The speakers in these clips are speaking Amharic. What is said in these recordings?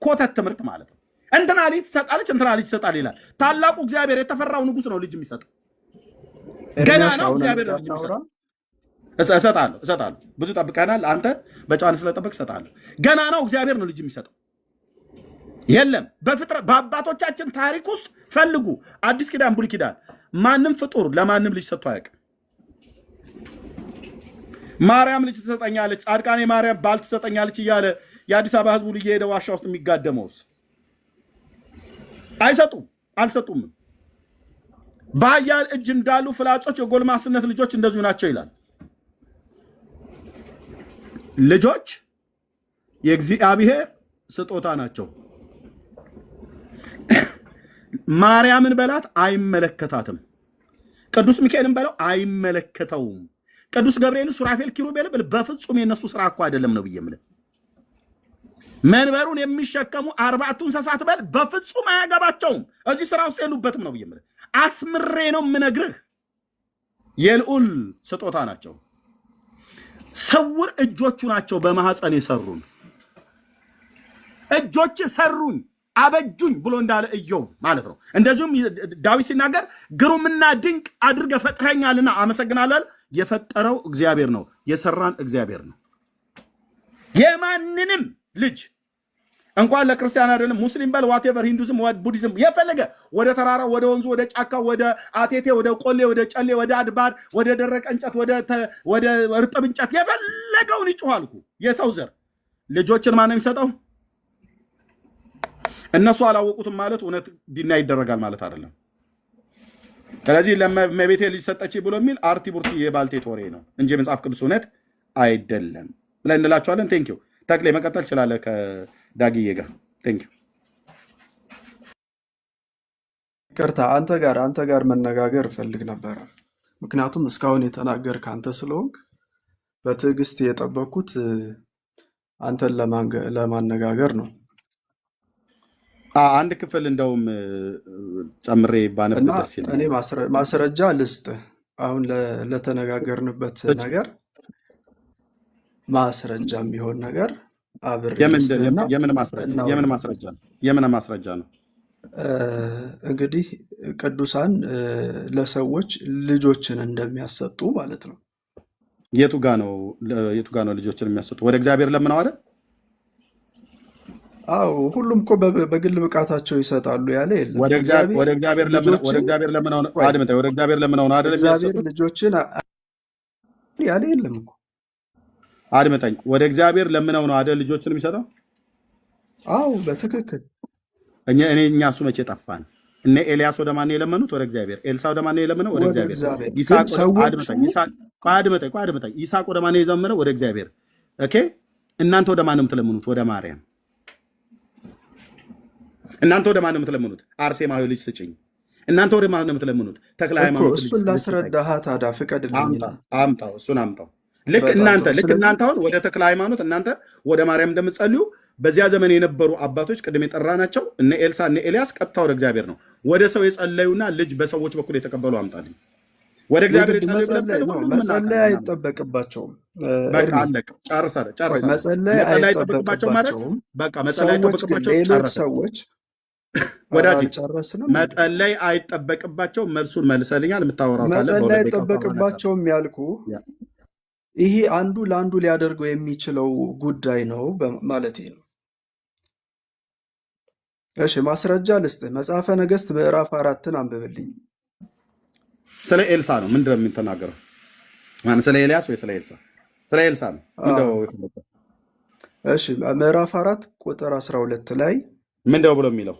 ኮተት ትምህርት ማለት ነው። እንትና ልጅ ትሰጣለች እንትና ልጅ ትሰጣል ይላል። ታላቁ እግዚአብሔር የተፈራው ንጉስ ነው ልጅ የሚሰጠው። ገና ነው እግዚአብሔር ልጅ የሚሰጠው። እሰጣለሁ ብዙ ጠብቀናል። አንተ በጨዋነት ስለጠበቅ እሰጣለሁ። ገና ነው እግዚአብሔር ነው ልጅ የሚሰጠው። የለም በአባቶቻችን ታሪክ ውስጥ ፈልጉ፣ አዲስ ኪዳን ብሉይ ኪዳን ማንም ፍጡር ለማንም ልጅ ሰጥቶ አያውቅም። ማርያም ልጅ ትሰጠኛለች፣ ጻድቃኔ ማርያም ባል ትሰጠኛለች እያለ የአዲስ አበባ ህዝቡ ልጅ ሄደ ዋሻ ውስጥ የሚጋደመውስ አልሰጡም። በኃያል እጅ እንዳሉ ፍላጾች የጎልማስነት ልጆች እንደዚሁ ናቸው ይላል። ልጆች የእግዚአብሔር ስጦታ ናቸው። ማርያምን በላት አይመለከታትም። ቅዱስ ሚካኤልን በለው አይመለከተውም። ቅዱስ ገብርኤል፣ ሱራፌል፣ ኪሩቤል በል በፍጹም የነሱ ስራ እኮ አይደለም ነው ብዬ የምልህ። መንበሩን የሚሸከሙ 4 እንስሳት በል በፍጹም አያገባቸውም። እዚህ ስራ ውስጥ የሉበትም ነው ብዬ የምልህ። አስምሬ ነው የምነግርህ። የልዑል ስጦታ ናቸው። ስውር እጆቹ ናቸው በማህፀን የሰሩን። እጆች ሰሩኝ አበጁኝ ብሎ እንዳለ ኢዮብ ማለት ነው። እንደዚሁም ዳዊት ሲናገር ግሩምና ድንቅ አድርገህ ፈጥረኛልና አመሰግናለሁ። የፈጠረው እግዚአብሔር ነው፣ የሰራን እግዚአብሔር ነው። የማንንም ልጅ እንኳን ለክርስቲያን አይደለም ሙስሊም በል ዋቴቨር ሂንዱዝም ቡዲዝም የፈለገ ወደ ተራራ ወደ ወንዙ ወደ ጫካ ወደ አቴቴ ወደ ቆሌ ወደ ጨሌ ወደ አድባር ወደ ደረቀ እንጨት ወደ እርጥብ እንጨት የፈለገውን ይጮሃል እኮ የሰው ዘር። ልጆችን ማን ነው የሚሰጠው? እነሱ አላወቁትም ማለት እውነት ዲና ይደረጋል ማለት አይደለም። ስለዚህ ለመቤቴ ልጅ ሰጠች ብሎ የሚል አርቲ ቡርቲ የባልቴት ወሬ ነው እንጂ መጽሐፍ ቅዱስ እውነት አይደለም ብለን እንላቸዋለን። ቴንኪው ተክሌ መቀጠል ትችላለህ ከዳግዬ ጋር ቴንኪው። ይቅርታ አንተ ጋር መነጋገር እፈልግ ነበረ። ምክንያቱም እስካሁን የተናገርክ አንተ ስለሆንክ በትዕግስት የጠበቅኩት አንተን ለማነጋገር ነው። አንድ ክፍል እንደውም ጨምሬ ባነብ ደስ ይላል። እኔ ማስረጃ ልስጥ። አሁን ለተነጋገርንበት ነገር ማስረጃ የሚሆን ነገር አብሬ የምን ማስረጃ ነው? እንግዲህ ቅዱሳን ለሰዎች ልጆችን እንደሚያሰጡ ማለት ነው። የቱ ጋ ነው ልጆችን የሚያሰጡ? ወደ እግዚአብሔር ለምነው አይደል? አዎ ሁሉም እኮ በግል ብቃታቸው ይሰጣሉ ያለ የለም። ወደ እግዚአብሔር ለምነው አይደል? እግዚአብሔር ልጆችን ያለ የለም እኮ። አድምጠኝ። ወደ እግዚአብሔር ለምነው ነው አይደል ልጆችን የሚሰጠው? አዎ በትክክል። እኛ እሱ መቼ ጠፋን? እነ ኤልያስ ወደ ማን የለመኑት? ወደ እግዚአብሔር። ኤልሳ ወደ ማን የለመነው? ወደ እግዚአብሔር። ይስሐቅ ወደ ማን የዘመነው? ወደ እግዚአብሔር። ኦኬ። እናንተ ወደ ማን ነው የምትለምኑት? ወደ ማርያም። እናንተ ወደ ማን ነው የምትለምኑት? አርሴማዊ ልጅ ስጭኝ። እናንተ ወደ ማን ነው የምትለምኑት? ተክለ ሃይማኖት ልጅ። እሱን ላስረዳህ ታዲያ ፍቀድልኝ። አምጣው። ልክ እናንተ አሁን ወደ ተክለ ሃይማኖት እናንተ ወደ ማርያም እንደምትጸልዩ በዚያ ዘመን የነበሩ አባቶች ቅድም የጠራናቸው እነ ኤልሳ እነ ኤልያስ ቀጥታ ወደ እግዚአብሔር ነው። ወደ ሰው የጸለዩና ልጅ በሰዎች በኩል የተቀበሉ አምጣልኝ። ወደ እግዚአብሔር መጸለይ አይጠበቅባቸውም። በቃ አለቀ። ጨርሰናል። መጸለይ አይጠበቅባቸውም። በቃ መጸለይ አይጠበቅባቸው። ሌሎች ሰዎች ወዳጅ መጸለይ አይጠበቅባቸው። መልሱን መልሰልኛል። የምታወራው ካለ መጸለይ አይጠበቅባቸውም ያልኩ ይሄ አንዱ ለአንዱ ሊያደርገው የሚችለው ጉዳይ ነው ማለት ነው። እሺ ማስረጃ ልስጥህ። መጽሐፈ ነገሥት ምዕራፍ 4ን አንብብልኝ። ስለ ኤልሳ ነው ምንድን ነው የምትናገረው? ስለ ኤልያስ ወይ ስለ ኤልሳ? ስለ ኤልሳ ነው እንደው። እሺ ምዕራፍ 4 ቁጥር 12 ላይ ምንድነው ብሎ የሚለው?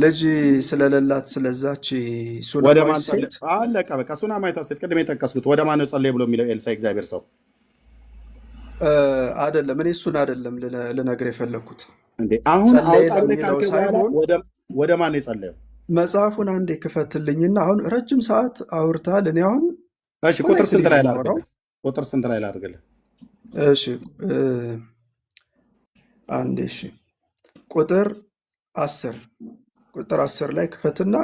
ልጅ ስለሌላት ስለዛች ሱናማዊት ሴት አለቀ በቃ። ሱናማዊት ሴት ቅድም የጠቀስኩት ወደ ማን ነው ጸለየ ብሎ የሚለው? ኤልሳ እግዚአብሔር ሰው አይደለም። እኔ እሱን አይደለም ልነግርህ የፈለግኩት። እንዴ አሁን ወደ ማን ነው የጸለየው? መጽሐፉን አንዴ ክፈትልኝና አሁን ረጅም ሰዓት አውርተሃል። እኔ አሁን እሺ ቁጥር ስንት ላይ ላድርግልህ? እሺ አንዴ እሺ ቁጥር 10 ላይ ክፈትና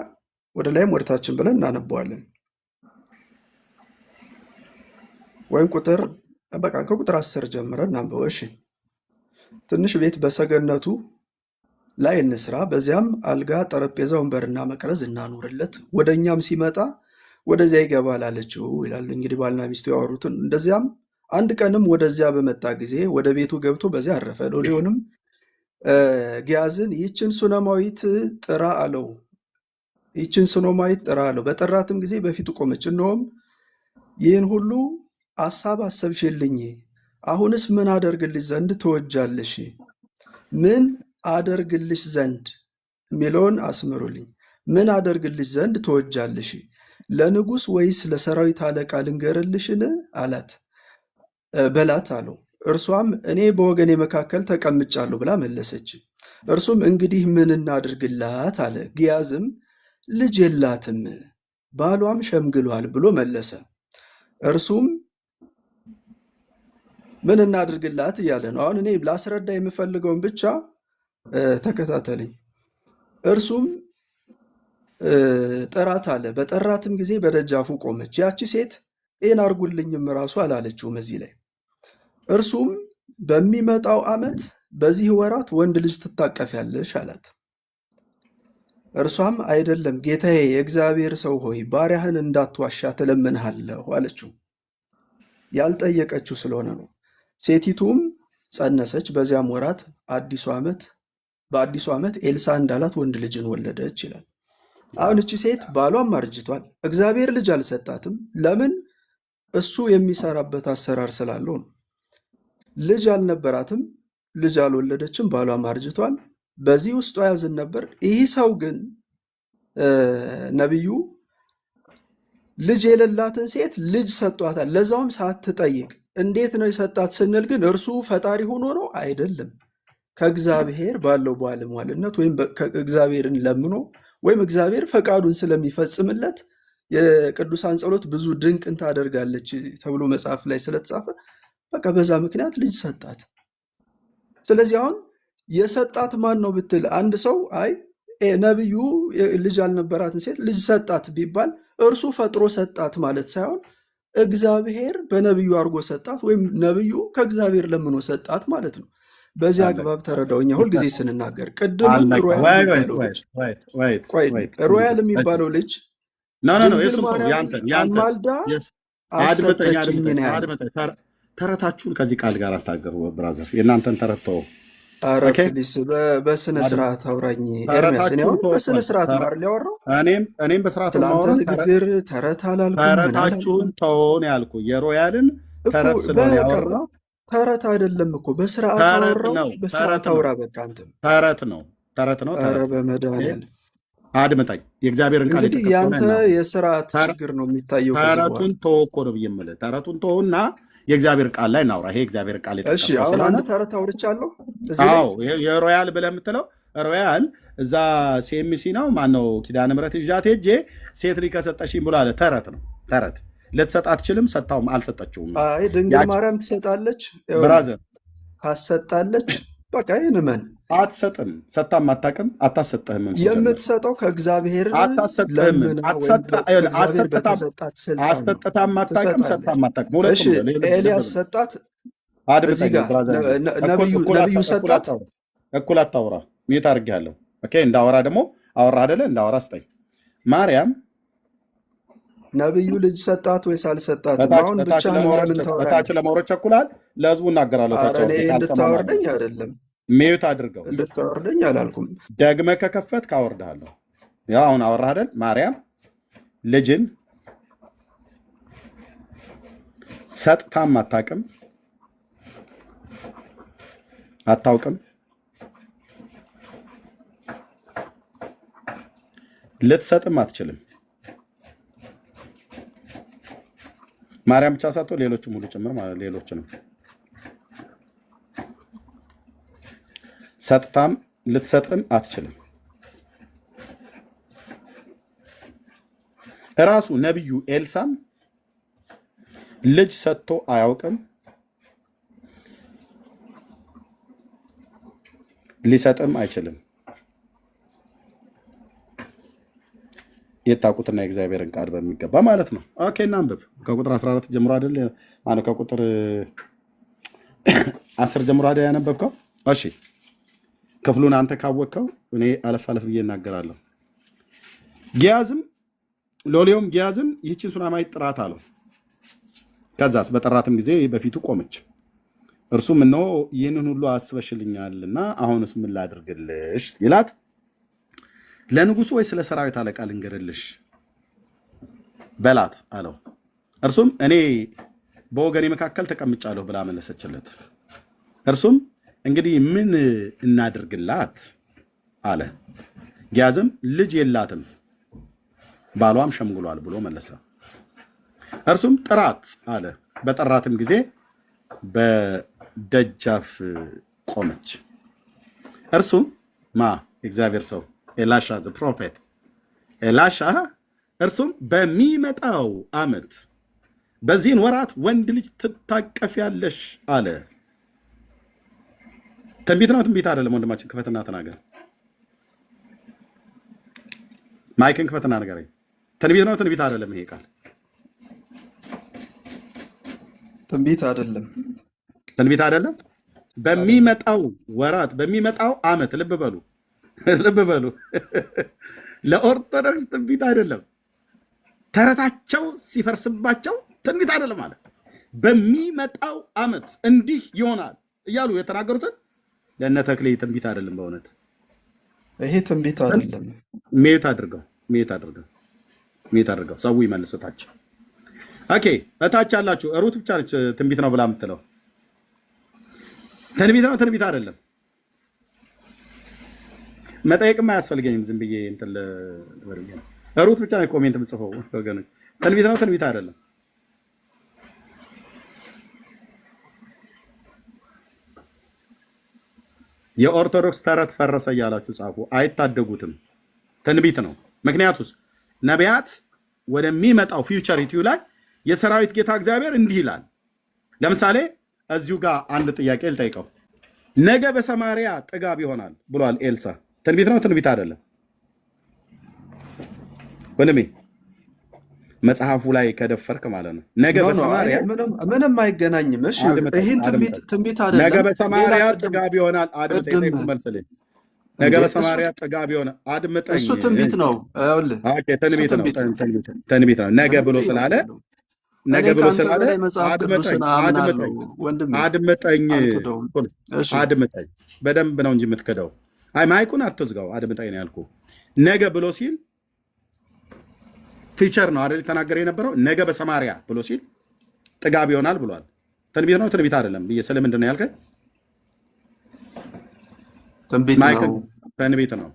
ወደ ላይም ወደታችን ብለን እናነበዋለን። ወይም ከቁጥር 10 ጀምረን እናንበው። እሺ ትንሽ ቤት በሰገነቱ ላይ እንስራ፣ በዚያም አልጋ፣ ጠረጴዛ፣ ወንበርና መቅረዝ እናኑርለት፣ ወደ እኛም ሲመጣ ወደዚያ ይገባል አለችው ይላል። እንግዲህ ባልና ሚስቱ ያወሩትን። እንደዚያም አንድ ቀንም ወደዚያ በመጣ ጊዜ ወደ ቤቱ ገብቶ በዚያ አረፈ። ሎሌውንም ጊያዝን ይህችን ሱነማዊት ጥራ አለው። ይህችን ሱነማዊት ጥራ አለው። በጠራትም ጊዜ በፊቱ ቆመች። እነሆም ይህን ሁሉ አሳብ አሰብሽልኝ፣ አሁንስ ምን አደርግልሽ ዘንድ ትወጃለሽ? ምን አደርግልሽ ዘንድ የሚለውን አስምሩልኝ። ምን አደርግልሽ ዘንድ ትወጃለሽ? ለንጉሥ ወይስ ለሰራዊት አለቃ ልንገርልሽን? አላት በላት አለው። እርሷም እኔ በወገኔ መካከል ተቀምጫለሁ ብላ መለሰች። እርሱም እንግዲህ ምን እናድርግላት አለ። ጊያዝም ልጅ የላትም ባሏም ሸምግሏል ብሎ መለሰ። እርሱም ምን እናድርግላት እያለ ነው። አሁን እኔ ላስረዳ የምፈልገውን ብቻ ተከታተልኝ። እርሱም ጥራት አለ። በጠራትም ጊዜ በደጃፉ ቆመች። ያቺ ሴት ይህን አርጉልኝም ራሱ አላለችውም እዚህ ላይ። እርሱም በሚመጣው ዓመት በዚህ ወራት ወንድ ልጅ ትታቀፊያለሽ አላት። እርሷም አይደለም ጌታዬ፣ የእግዚአብሔር ሰው ሆይ ባሪያህን እንዳትዋሻ ትለምንሃለሁ አለችው። ያልጠየቀችው ስለሆነ ነው። ሴቲቱም ጸነሰች፣ በዚያም ወራት በአዲሱ ዓመት ኤልሳ እንዳላት ወንድ ልጅን ወለደች ይላል። አሁን እቺ ሴት ባሏም አርጅቷል፣ እግዚአብሔር ልጅ አልሰጣትም። ለምን? እሱ የሚሰራበት አሰራር ስላለው ነው። ልጅ አልነበራትም፣ ልጅ አልወለደችም፣ ባሏም አርጅቷል። በዚህ ውስጧ ያዝን ነበር። ይህ ሰው ግን ነቢዩ ልጅ የሌላትን ሴት ልጅ ሰጧታል፣ ለዛውም ሳትጠይቅ። እንዴት ነው የሰጣት ስንል ግን እርሱ ፈጣሪ ሆኖ ነው አይደለም። ከእግዚአብሔር ባለው ባለሟልነት ወይም እግዚአብሔርን ለምኖ ወይም እግዚአብሔር ፈቃዱን ስለሚፈጽምለት የቅዱሳን ጸሎት ብዙ ድንቅን ታደርጋለች ተብሎ መጽሐፍ ላይ ስለተጻፈ በቃ በዛ ምክንያት ልጅ ሰጣት። ስለዚህ አሁን የሰጣት ማን ነው ብትል አንድ ሰው አይ ነቢዩ ልጅ ያልነበራትን ሴት ልጅ ሰጣት ቢባል እርሱ ፈጥሮ ሰጣት ማለት ሳይሆን እግዚአብሔር በነቢዩ አድርጎ ሰጣት ወይም ነቢዩ ከእግዚአብሔር ለምኖ ሰጣት ማለት ነው። በዚህ አግባብ ተረዳውኛ። ሁልጊዜ ስንናገር ቅድም ሮያል የሚባለው ልጅ ማልዳ አሰጠችኝ ነው ያለው። ተረታችሁን ከዚህ ቃል ጋር አታገሩ ብራዘር፣ የእናንተን ተረት ተው። ፕሊስ በስነ ስርዓት አውራኝ ኤርሚያስ። በስነ ስርዓት ማር ሊያወራው እኔም በስርዓት ትላንት ንግግር ተረት አላልኩም። ተረታችሁን ተውን ያልኩ የሮያልን ተረት ስለሆነ ያወራው ተረት አይደለም እኮ በስርዓት አወራው። በስርዓት አውራ በቃ አንተም ተረት ነው። ኧረ በመድኃኒዓለም አድምጠኝ። የእግዚአብሔርን ቃል እንግዲህ ያንተ የስርዓት ችግር ነው የሚታየው። ተረቱን ተወው እኮ ነው ብዬ የምልህ። ተረቱን ተውና የእግዚአብሔር ቃል ላይ እናውራ። ይሄ እግዚአብሔር ቃል እሺ፣ አሁን አንድ ተረት አውርቻለሁ። አዎ የሮያል ብለህ የምትለው ሮያል እዛ ሲኤምሲ ነው ማነው ኪዳነ ምሕረት ይዣት ሄጄ ሴት ልጅ ከሰጠሽኝ ብሎ አለ። ተረት ነው ተረት። ልትሰጥ አትችልም፣ ሰጥታውም አልሰጠችውም። አይ ድንግል ማርያም ትሰጣለች፣ ብራዘር ካሰጣለች በቃ ይህን መን አትሰጥም፣ ሰጥታም አታውቅም፣ አታሰጠህም። የምትሰጠው ከእግዚአብሔር አታሰጥህም፣ አስጠጥታም አታውቅም፣ ሰጥታም አታውቅም። ኤልያስ ሰጣት፣ ነቢዩ ሰጣት። እኩል አታውራ። ሚዩት አድርጌያለሁ። እንዳወራ ደግሞ አወራ አይደለ? እንዳወራ ስጠኝ። ማርያም ነቢዩ ልጅ ሰጣት ወይስ አልሰጣት? አሁን ብቻ በታች ለመውረድ ቸኩላል። ለህዝቡ እናገራለሁ። እንድታወርደኝ አይደለም ሚዩት አድርገው። እንድታወርደኝ አላልኩም። ደግመህ ከከፈትክ አወርድሃለሁ። ያው አሁን አወራህ አይደል? ማርያም ልጅን ሰጥታም አታውቅም፣ አታውቅም፣ ልትሰጥም አትችልም። ማርያም ብቻ ሳትሆን ሌሎችም ሁሉ ጭምር ማለት ሌሎችንም ሰጥታም ልትሰጥም አትችልም። እራሱ ነቢዩ ኤልሳም ልጅ ሰጥቶ አያውቅም፣ ሊሰጥም አይችልም። የታውቁትና የእግዚአብሔርን ቃል በሚገባ ማለት ነው። ኦኬ እናንብብ። ከቁጥር 14 ጀምሮ አይደል? ከቁጥር 10 ጀምሮ አይደል ያነበብከው? እሺ ክፍሉን አንተ ካወቅከው እኔ አለፍ አለፍ ብዬ እናገራለሁ። ጊያዝም ሎሌውም ጊያዝም ይህችን ሱናማዊት ጥራት አለው። ከዛስ በጠራትም ጊዜ በፊቱ ቆመች። እርሱም እነሆ ይህንን ሁሉ አስበሽልኛልና አሁንስ ምን ላድርግልሽ ይላት፣ ለንጉሱ ወይ ስለ ሰራዊት አለቃ ልንገርልሽ በላት አለው። እርሱም እኔ በወገኔ መካከል ተቀምጫለሁ ብላ መለሰችለት። እርሱም እንግዲህ ምን እናድርግላት አለ። ጊያዝም ልጅ የላትም ባሏም ሸምግሏል ብሎ መለሰ። እርሱም ጥራት አለ። በጠራትም ጊዜ በደጃፍ ቆመች። እርሱም እግዚአብሔር ሰው ኤላሻ ዘ ፕሮፌት ኤላሻ እርሱም በሚመጣው ዓመት በዚህን ወራት ወንድ ልጅ ትታቀፊያለሽ አለ። ትንቢት ነው ትንቢት አይደለም? ወንድማችን ክፈትና ተናገር። ማይክን ክፈትና ነገር ትንቢት ነው ትንቢት አይደለም? ይሄ ቃል ትንቢት አይደለም፣ ትንቢት አይደለም። በሚመጣው ወራት በሚመጣው ዓመት ልብ በሉ ልብ በሉ። ለኦርቶዶክስ ትንቢት አይደለም። ተረታቸው ሲፈርስባቸው ትንቢት አይደለም ማለት በሚመጣው ዓመት እንዲህ ይሆናል እያሉ የተናገሩትን ለእነ ተክሌ ትንቢት አይደለም። በእውነት ይሄ ትንቢት አይደለም። ሜት አድርገው ሰው ይመልስታቸው። ኦኬ እታች ያላችሁ ሩት ብቻ ነች ትንቢት ነው ብላ የምትለው። ትንቢት ነው ትንቢት አይደለም? መጠየቅም አያስፈልገኝም። ዝም ብዬ እንትን ሩት ብቻ ነው ኮሜንት የምጽፈው። ወገኖች ትንቢት ነው ትንቢት አይደለም? የኦርቶዶክስ ተረት ፈረሰ እያላችሁ ጻፉ። አይታደጉትም። ትንቢት ነው። ምክንያቱስ ነቢያት ወደሚመጣው ፊውቸሪቲው ላይ የሰራዊት ጌታ እግዚአብሔር እንዲህ ይላል። ለምሳሌ እዚሁ ጋር አንድ ጥያቄ ልጠይቀው። ነገ በሰማሪያ ጥጋብ ይሆናል ብሏል ኤልሳ። ትንቢት ነው ትንቢት አይደለም? ወንድሜ መጽሐፉ ላይ ከደፈርክ ማለት ነው። ነገ በሰማሪያ ምንም አይገናኝም። እሺ ይሄን ትንቢት አይደለም። ነገ በሰማሪያ ጥጋብ ይሆናል። አድምጠኝ፣ መልስልኝ። ነገ በሰማሪያ ጥጋብ ይሆናል። አድምጠኝ። እሱ ትንቢት ነው። ይኸውልህ ኦኬ፣ ትንቢት ነው። ነገ ብሎ ስላለ አድምጠኝ። በደንብ ነው እንጂ የምትክደው። አይ ማይኩን አትዝጋው። አድምጠኝ ነው ያልኩህ። ነገ ብሎ ሲል ፊቸር ነው አይደል? ተናገረ የነበረው ነገ በሰማሪያ ብሎ ሲል ጥጋብ ይሆናል ብሏል። ትንቢት ነው ትንቢት አይደለም ብዬ ስለምንድን ነው ያልከኝ? ትንቢት ነው።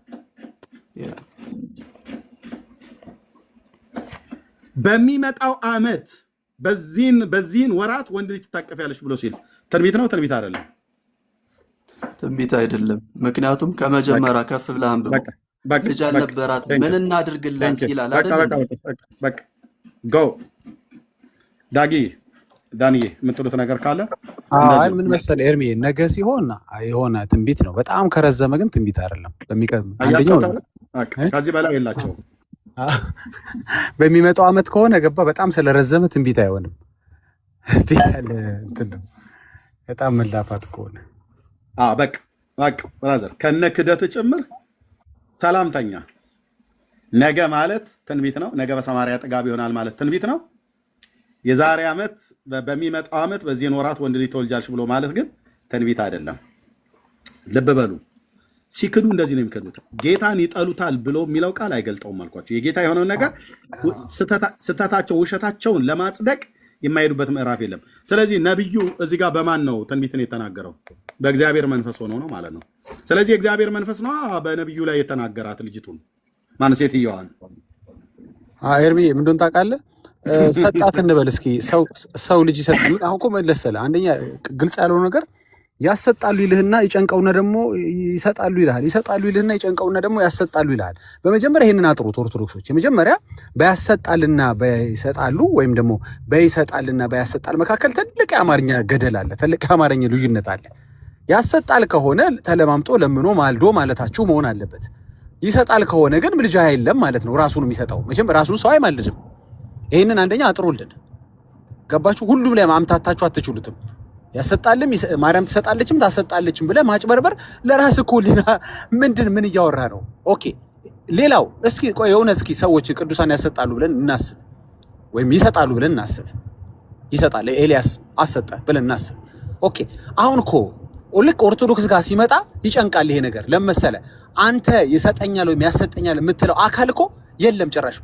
በሚመጣው ዓመት በዚህን ወራት ወንድ ልጅ ትታቀፊያለሽ ብሎ ሲል ትንቢት ነው ትንቢት አይደለም? ትንቢት አይደለም። ምክንያቱም ከመጀመሪያ ከፍ ብለህ አንብበው። ልጅ አልነበራት ምን እናድርግላት ይላል አይደል? ጎ ዳንዬ የምትሉት ነገር ካለ? አይ ምን መሰለህ ኤርሚ፣ ነገ ሲሆን የሆነ ትንቢት ነው። በጣም ከረዘመ ግን ትንቢት አይደለም። አንደኛው ከዚህ በላይ የላቸውም። በሚመጣው ዓመት ከሆነ ገባ በጣም ስለረዘመ ትንቢት አይሆንም። በጣም መላፋት ከሆነ በቃ ብራዘር ከነ ክደት ጭምር ሰላምተኛ። ነገ ማለት ትንቢት ነው። ነገ በሰማሪያ ጥጋብ ይሆናል ማለት ትንቢት ነው። የዛሬ ዓመት በሚመጣው ዓመት በዚህን ወራት ወንድ ልጅ ትወልጃለሽ ብሎ ማለት ግን ትንቢት አይደለም። ልብ በሉ። ሲክዱ እንደዚህ ነው የሚከዱት። ጌታን ይጠሉታል ብሎ የሚለው ቃል አይገልጠውም አልኳቸው። የጌታ የሆነውን ነገር ስተታቸው ውሸታቸውን ለማጽደቅ የማይሄዱበት ምዕራፍ የለም። ስለዚህ ነቢዩ እዚህ ጋር በማን ነው ትንቢትን የተናገረው? በእግዚአብሔር መንፈስ ሆኖ ነው ማለት ነው። ስለዚህ የእግዚአብሔር መንፈስ ነው በነቢዩ ላይ የተናገራት ልጅቱን ማን ሴትየዋን። ኤርሚ ምንድን ታውቃለህ? ሰጣት እንበል እስኪ። ሰው ልጅ ይሰጣል። አሁን እኮ መለሰለ አንደኛ ግልጽ ያለው ነገር ያሰጣሉ ይልህና ይጨንቀውና ደግሞ ይሰጣሉ ይልሃል። ይሰጣሉ ይልህና ይጨንቀውና ደግሞ ያሰጣሉ ይልሃል። በመጀመሪያ ይሄንን አጥሩት ኦርቶዶክሶች። የመጀመሪያ በያሰጣልና በይሰጣሉ ወይም ደግሞ በይሰጣልና በያሰጣል መካከል ትልቅ የአማርኛ ገደል አለ። ትልቅ የአማርኛ ልዩነት አለ። ያሰጣል ከሆነ ተለማምጦ ለምኖ ማልዶ ማለታችሁ መሆን አለበት። ይሰጣል ከሆነ ግን ምልጃ የለም ማለት ነው። ራሱን የሚሰጠው መቼም ራሱን ሰው አይማልድም። ይሄንን አንደኛ አጥሩልን። ገባችሁ? ሁሉም ላይ ማምታታችሁ አትችሉትም። ያሰጣልም ማርያም ትሰጣለችም ታሰጣለችም ብለህ ማጭበርበር ለራስ እኮ ምን እያወራ ነው? ኦኬ ሌላው እስኪ ቆይ የእውነት እስኪ ሰዎች ቅዱሳን ያሰጣሉ ብለን እናስብ፣ ወይም ይሰጣሉ ብለን እናስብ። ይሰጣል ኤልያስ አሰጠ ብለን እናስብ። ኦኬ አሁን እኮ ልክ ኦርቶዶክስ ጋር ሲመጣ ይጨንቃል ይሄ ነገር። ለምሳሌ አንተ ይሰጠኛል ወይም ያሰጠኛል የምትለው አካል እኮ የለም፣ ጭራሽ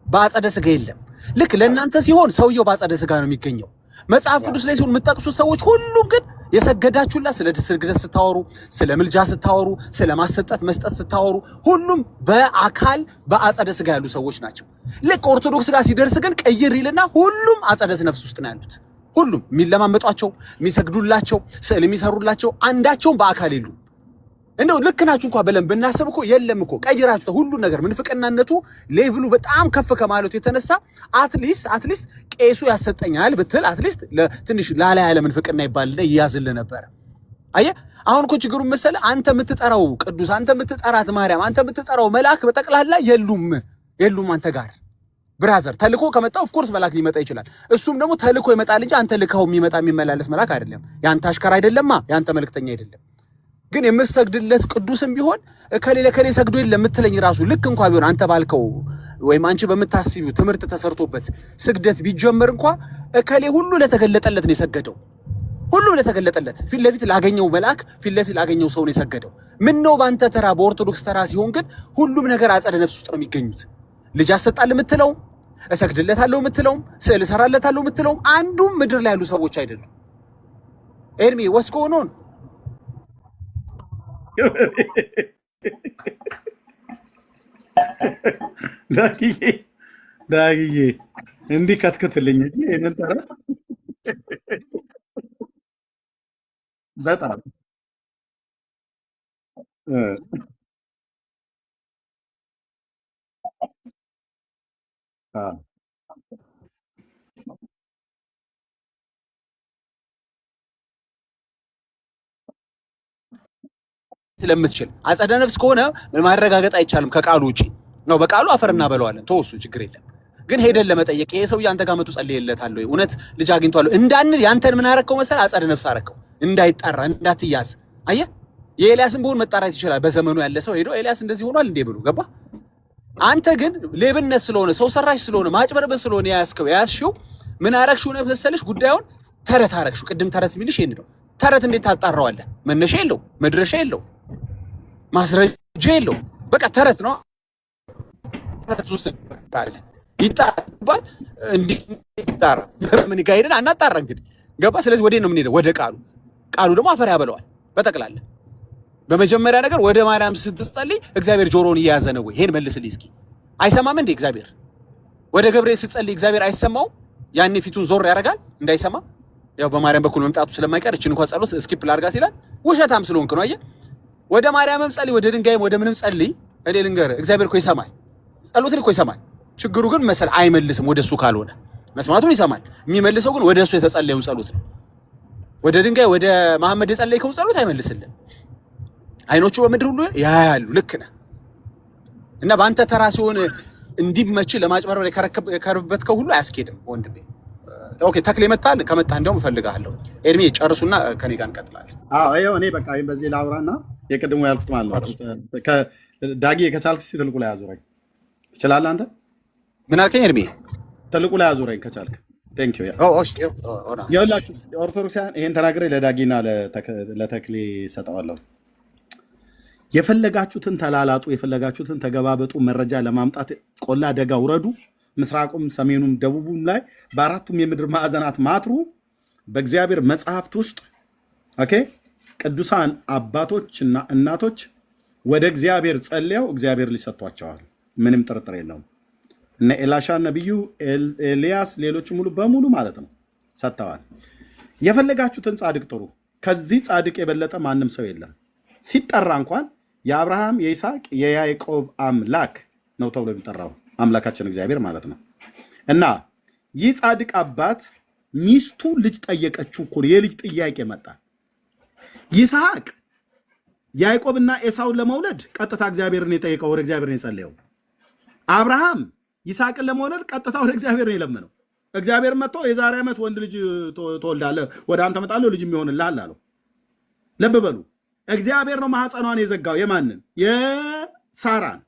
በአጸደ ስጋ የለም። ልክ ለእናንተ ሲሆን ሰውየው በአጸደ ስጋ ነው የሚገኘው። መጽሐፍ ቅዱስ ላይ ሲሆን የምትጠቅሱት ሰዎች ሁሉም ግን የሰገዳችሁላ ስለ ስግደት ስታወሩ፣ ስለ ምልጃ ስታወሩ፣ ስለ ማሰጠት መስጠት ስታወሩ ሁሉም በአካል በአጸደ ስጋ ያሉ ሰዎች ናቸው። ልክ ኦርቶዶክስ ጋር ሲደርስ ግን ቀይር ይልና ሁሉም አጸደ ነፍስ ውስጥ ነው ያሉት። ሁሉም የሚለማመጧቸው፣ የሚሰግዱላቸው፣ ስዕል የሚሰሩላቸው አንዳቸውም በአካል የሉም። እንደው ልክ ናችሁ እንኳን ብለን ብናስብ እኮ የለም እኮ ቀይራችሁ ሁሉ ነገር ምንፍቅናነቱ ሌቭሉ በጣም ከፍ ከማለቱ የተነሳ አትሊስት ቄሱ ያሰጠኛል ብትል አትሊስት ለትንሽ ላላ ያለ ምንፍቅና ይባልና ይያዝልህ ነበር። አየህ አሁን እኮ ችግሩ መሰለህ አንተ የምትጠራው ቅዱስ፣ አንተ የምትጠራት ማርያም፣ አንተ የምትጠራው መልአክ በጠቅላላ የሉም አንተ ጋር ብራዘር። ተልኮ ከመጣ ኦፍ ኮርስ መልአክ ሊመጣ ይችላል። እሱም ደግሞ ተልኮ ይመጣል እንጂ አንተ ልካው የሚመላለስ መልአክ አይደለም። ያንተ አሽከር አይደለማ፣ ያንተ መልእክተኛ አይደለም። ግን የምትሰግድለት ቅዱስም ቢሆን ከሌ ሰግዶ የለም የምትለኝ ራሱ ልክ እንኳን ቢሆን አንተ ባልከው ወይም አንቺ በምታስቢው ትምህርት ተሰርቶበት ስግደት ቢጀመር እንኳን ከሌ ሁሉ ለተገለጠለት ነው የሰገደው። ሁሉ ለተገለጠለት ፊት ለፊት ላገኘው መልአክ ፊት ለፊት ላገኘው ሰው ነው የሰገደው። ምን ነው ባንተ ተራ በኦርቶዶክስ ተራ ሲሆን ግን ሁሉም ነገር አጸደ ነፍስ ውስጥ ነው የሚገኙት። ልጅ አሰጣል የምትለው እሰግድለታለሁ የምትለው ስዕል እሰራለታለሁ የምትለው አንዱም ምድር ላይ ያሉ ሰዎች አይደሉም። ኤርሚ ወስኮ ነው ዳግዬ እንዲህ ከትክትልኝ እንጂ ምን ተራ በጣም ስለምትችል አጸደ ነፍስ ከሆነ ማረጋገጥ አይቻልም ከቃሉ ውጪ ነው። በቃሉ አፈርና በለዋለን ተወሱ ችግር የለም። ግን ሄደን ለመጠየቅ ይሄ ሰው ያንተ ጋር መጥቶ ጸልየለታል ወይ እውነት ልጅ አግኝቷል እንዳንል ያንተን ምን አረከው መሰል አጸደ ነፍስ አረከው እንዳይጣራ እንዳትያዝ። አየህ የኤልያስን ቢሆን መጣራት ይችላል። በዘመኑ ያለ ሰው ሄዶ ኤልያስ እንደዚህ ሆኗል እንዴ ብሎ ገባ። አንተ ግን ሌብነት ስለሆነ ሰው ሰራሽ ስለሆነ ማጭበርበር ስለሆነ ያስሽው ምን አረክሽው ነው መሰለሽ ጉዳዩን ተረት አረክሽው። ቅድም ተረት የሚልሽ ይሄን ነው። ተረት እንዴት ታጣራዋለህ? መነሻ የለው መድረሻ የለው ማስረጃ የለው። በቃ ተረት ነው። ተረት ውስጥ ይጣራል እንዴ ይጣራ ምን ጋይደን አናጣራ እንግዲህ ገባ። ስለዚህ ወዴት ነው የምንሄደው? ወደ ቃሉ ደግሞ አፈር ያበለዋል በጠቅላላ። በመጀመሪያ ነገር ወደ ማርያም ስትጸልይ እግዚአብሔር ጆሮውን እየያዘ ነው ወይ? ይሄን መልስልኝ እስኪ። አይሰማም እንዴ እግዚአብሔር? ወደ ገብርኤል ስትጸልይ እግዚአብሔር አይሰማውም? ያኔ ፊቱን ዞር ያደርጋል እንዳይሰማ። ያው በማርያም በኩል መምጣቱ ስለማይቀር እቺን እንኳን ጸሎት ስኪፕ ላድርጋት ይላል። ውሸታም ስለሆንክ ነው። አየህ ወደ ማርያምም ጸልይ ወደ ድንጋይም ወደ ምንም ጸልይ፣ እኔ ልንገርህ እግዚአብሔር እኮ ይሰማል። ጸሎትን እኮ ይሰማል። ችግሩ ግን መሰል አይመልስም። ወደሱ ካልሆነ መስማቱን ይሰማል። የሚመልሰው ግን ወደሱ የተጸለየውን ጸሎት ነው። ወደ ድንጋይ ወደ መሐመድ የጸለይከውን ጸሎት አይመልስልም። አይኖቹ በምድር ሁሉ ያያሉ። ልክ ነህ። እና በአንተ ተራ ሲሆን እንዲመች ለማጭበርበር የከረበትከው ሁሉ አያስኬድም ወንድሜ። ኦኬ ተክሌ መጣል ከመጣ እንደውም እፈልግሃለሁ። ኤርሚ ጨርሱና ከኔ ጋር እንቀጥላለን። ይኸው እኔ በቃ በዚህ ላውራና የቅድሙ ያልኩት ማለት ነው። ዳጊ ከቻልክ እስኪ ትልቁ ላይ አዙረኝ ትችላለህ አንተ? ምን አልከኝ ኤርሚ? ትልቁ ላይ አዙረኝ ከቻልክ። ቴንክ ዩ ይኸውላችሁ ኦርቶዶክሳውያን ይሄን ተናግሬ ለዳጊና ለተክሌ ሰጠዋለሁ። የፈለጋችሁትን ተላላጡ፣ የፈለጋችሁትን ተገባበጡ፣ መረጃ ለማምጣት ቆላ ደጋ ውረዱ፣ ምስራቁም ሰሜኑም ደቡቡም ላይ በአራቱም የምድር ማዕዘናት ማትሩ። በእግዚአብሔር መጽሐፍት ውስጥ ኦኬ ቅዱሳን አባቶችና እናቶች ወደ እግዚአብሔር ጸልየው እግዚአብሔር ሊሰጧቸዋል። ምንም ጥርጥር የለውም። እነ ኤላሻ ነብዩ፣ ኤልያስ፣ ሌሎች ሙሉ በሙሉ ማለት ነው ሰጥተዋል። የፈለጋችሁትን ጻድቅ ጥሩ። ከዚህ ጻድቅ የበለጠ ማንም ሰው የለም። ሲጠራ እንኳን የአብርሃም የይስሐቅ የያዕቆብ አምላክ ነው ተብሎ የሚጠራው አምላካችን እግዚአብሔር ማለት ነው። እና ይህ ጻድቅ አባት ሚስቱ ልጅ ጠየቀችው እኮ የልጅ ጥያቄ መጣ። ይስሐቅ ያዕቆብና ኤሳውን ለመውለድ ቀጥታ እግዚአብሔርን የጠየቀው ወደ እግዚአብሔር ነው የጸለየው። አብርሃም ይስሐቅን ለመውለድ ቀጥታ ወደ እግዚአብሔር ነው የለመነው። እግዚአብሔር መጥቶ የዛሬ ዓመት ወንድ ልጅ ትወልዳለህ፣ ወደ አንተ እመጣለሁ ልጅ የሚሆንልሃል አለው። ልብ በሉ እግዚአብሔር ነው ማህፀኗን የዘጋው። የማንን? የሳራን።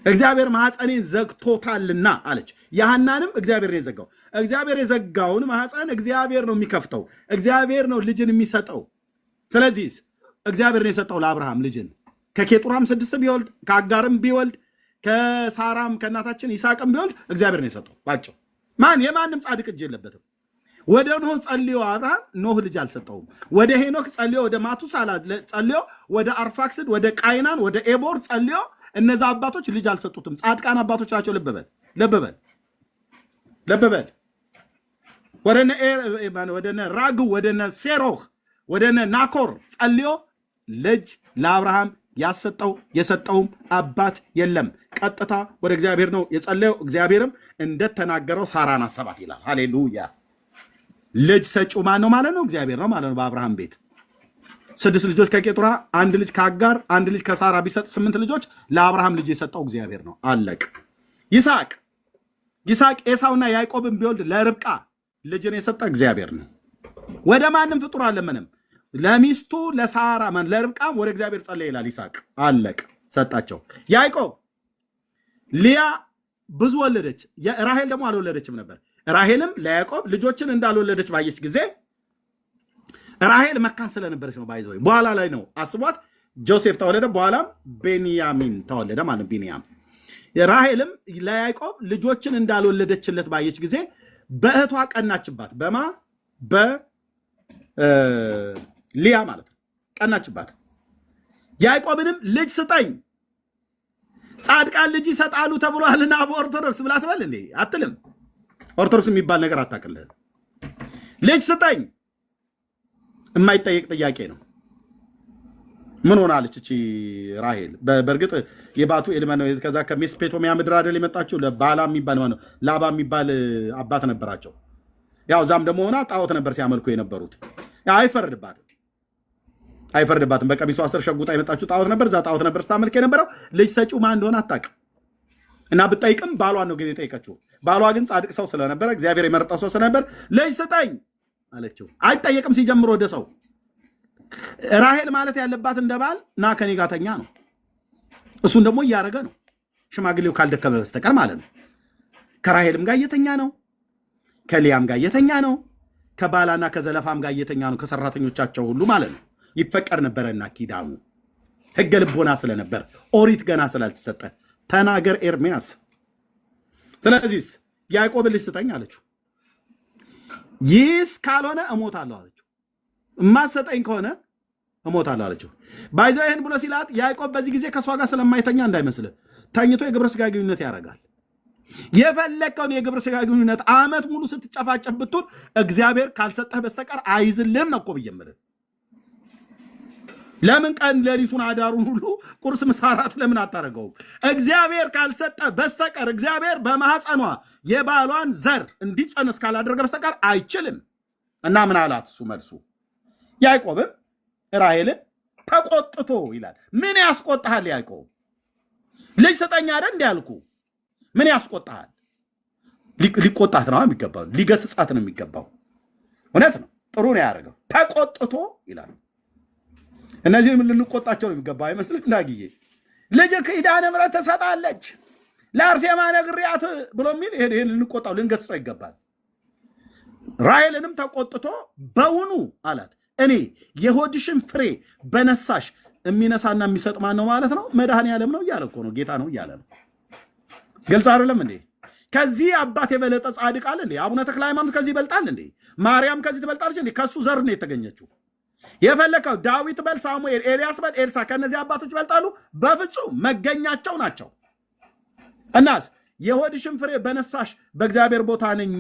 እግዚአብሔር ማህፀኔን ዘግቶታልና አለች። የሐናንም እግዚአብሔር ነው የዘጋው። እግዚአብሔር የዘጋውን ማህፀን እግዚአብሔር ነው የሚከፍተው። እግዚአብሔር ነው ልጅን የሚሰጠው። ስለዚህ እግዚአብሔር ነው የሰጠው ለአብርሃም ልጅን። ከኬጡራም 6 ቢወልድ ከአጋርም ቢወልድ ከሳራም ከእናታችን ይስሐቅም ቢወልድ እግዚአብሔር ነው የሰጠው ባጭው። ማን የማንም ጻድቅ እጅ የለበትም። ወደ ኖህ ጸልዮ አብርሃም ኖህ ልጅ አልሰጠውም። ወደ ሄኖክ ጸልዮ ወደ ማቱሳላ ጸልዮ ወደ አርፋክስድ ወደ ቃይናን ወደ ኤቦር ጸልዮ እነዛ አባቶች ልጅ አልሰጡትም። ጻድቃን አባቶች ናቸው። ለበበል ወደነ ራጉ ወደነ ሴሮህ ወደነ ናኮር ጸልዮ ልጅ ለአብርሃም ያሰጠው የሰጠውም አባት የለም። ቀጥታ ወደ እግዚአብሔር ነው የጸለየው። እግዚአብሔርም እንደተናገረው ሳራን አሰባት ይላል። ሃሌሉያ። ልጅ ሰጪው ማን ነው ማለት ነው? እግዚአብሔር ነው ማለት ነው። በአብርሃም ቤት 6 ልጆች ከኬጡራ 1 ልጅ ከአጋር 1 ልጅ ከሳራ ቢሰጥ 8 ልጆች ለአብርሃም ልጅ የሰጠው እግዚአብሔር ነው። አለቅ። ይስሐቅ ኤሳውና ያዕቆብን ቢወልድ ለርብቃ ልጅን የሰጠ እግዚአብሔር ነው። ወደ ማንም ፍጡር አለመንም። ለሚስቱ ለሳራ ለርብቃም ወደ እግዚአብሔር ጸለየ ይላል። ይስሐቅ አለቅ ሰጣቸው። ያዕቆብ ሊያ ብዙ ወለደች፣ ራሄል ደግሞ አልወለደችም ነበር። ራሄልም ለያዕቆብ ልጆችን እንዳልወለደች ባየች ጊዜ ራሄል መካን ስለነበረች ነው። ባይዘው በኋላ ላይ ነው አስቧት፣ ጆሴፍ ተወለደ፣ በኋላም ቤንያሚን ተወለደ ማለት ቢንያም። ራሄልም ለያዕቆብ ልጆችን እንዳልወለደችለት ባየች ጊዜ በእህቷ ቀናችባት። በማ በሊያ ማለት ነው ቀናችባት። ያዕቆብንም ልጅ ስጠኝ ጻድቃን ልጅ ይሰጣሉ ተብሏልና በኦርቶዶክስ ብላ ትበል እንዴ? አትልም። ኦርቶዶክስ የሚባል ነገር አታውቅልህ። ልጅ ስጠኝ የማይጠየቅ ጥያቄ ነው። ምን ሆናለች እቺ ራሄል? በእርግጥ የባቱ ኤልመን ከዛ ከሜሶፖታሚያ ምድር አይደል የመጣችው። ለባላ የሚባል ነው ላባ የሚባል አባት ነበራቸው። ያው ዛም ደግሞ ሆና ጣዖት ነበር ሲያመልኩ የነበሩት። አይፈርድባትም። በቀሚሷ 10 ሸጉጣ የመጣችው ጣዖት ነበር። እዛ ጣዖት ነበር ስታመልክ የነበረው። ልጅ ሰጪው ማን እንደሆነ አታውቅም። እና ብጠይቅም ባሏን ነው ግን የጠየቀችው። ባሏ ግን ጻድቅ ሰው ስለነበር እግዚአብሔር የመረጠው ሰው ስለነበር ልጅ ስጠኝ አለችው። አይጠየቅም ሲጀምር ወደ ሰው። ራሄል ማለት ያለባት እንደባል ና ከኔ ጋር ተኛ ነው። እሱን ደግሞ እያደረገ ነው፣ ሽማግሌው ካልደከመ በስተቀር ማለት ነው። ከራሄልም ጋር እየተኛ ነው፣ ከሊያም ጋር እየተኛ ነው፣ ከባላና ከዘለፋም ጋር እየተኛ ነው፣ ከሰራተኞቻቸው ሁሉ ማለት ነው። ይፈቀድ ነበረና ኪዳኑ ሕገ ልቦና ስለነበር ኦሪት ገና ስላልተሰጠ ተናገር ኤርሚያስ። ስለዚህ ያዕቆብ ልጅ ስጠኝ አለችው። ይህስ ካልሆነ እሞታለሁ አለችው። እማሰጠኝ ከሆነ እሞታለሁ አለችው። ባይዘው ይህን ብሎ ሲላት ያዕቆብ በዚህ ጊዜ ከእሷ ጋር ስለማይተኛ እንዳይመስልህ ተኝቶ የግብረ ስጋ ግንኙነት ያደርጋል። የፈለከውን የግብረ ስጋ ግንኙነት ዓመት ሙሉ ስትጨፋጨፍ ብትል እግዚአብሔር ካልሰጠህ በስተቀር አይዝልህም ነው እኮ ብዬ የምልህ። ለምን ቀን ሌሊቱን አዳሩን ሁሉ ቁርስ ምሳ እራት ለምን አታደርገውም? እግዚአብሔር ካልሰጠ በስተቀር እግዚአብሔር በማህፀኗ የባሏን ዘር እንዲጸንስ ካላደረገ በስተቀር አይችልም። እና ምን አላት እሱ መልሱ? ያዕቆብም ራሄልን ተቆጥቶ ይላል። ምን ያስቆጣሃል ያዕቆብ? ልጅ ስጠኝ አይደል እንዴ ያልኩ? ምን ያስቆጣሃል? ሊቆጣት ነው የሚገባው፣ ሊገስጻት ነው የሚገባው። እውነት ነው፣ ጥሩ ነው ያደረገው። ተቆጥቶ ይላል። እነዚህም ልንቆጣቸው ነው የሚገባው አይመስልም? ዳግዬ ልጅ ኪዳነ ምሕረት ትሰጣለች ለአርሴማ ነግሪያት ብሎ የሚል ይሄን ልንቆጣው ልንገስጸው ይገባል። ራሔልንም ተቆጥቶ በውኑ አላት እኔ የሆድሽን ፍሬ በነሳሽ የሚነሳና የሚሰጥ ማን ነው ማለት ነው? መድኃኔዓለም ነው እያለ እኮ ነው፣ ጌታ ነው እያለ ነው። ግልጽ አይደለም እንዴ? ከዚህ አባት የበለጠ ጻድቅ አለ እንዴ? አቡነ ተክለ ሃይማኖት ከዚህ ይበልጣል እንዴ? ማርያም ከዚህ ትበልጣለች እንዴ? ከሱ ዘር ነው የተገኘችው። የፈለከው ዳዊት በል፣ ሳሙኤል፣ ኤልያስ በል፣ ኤልሳ ከነዚህ አባቶች ይበልጣሉ? በፍጹም መገኛቸው ናቸው። እናስ የሆድሽን ፍሬ በነሳሽ በእግዚአብሔር ቦታ ነኝ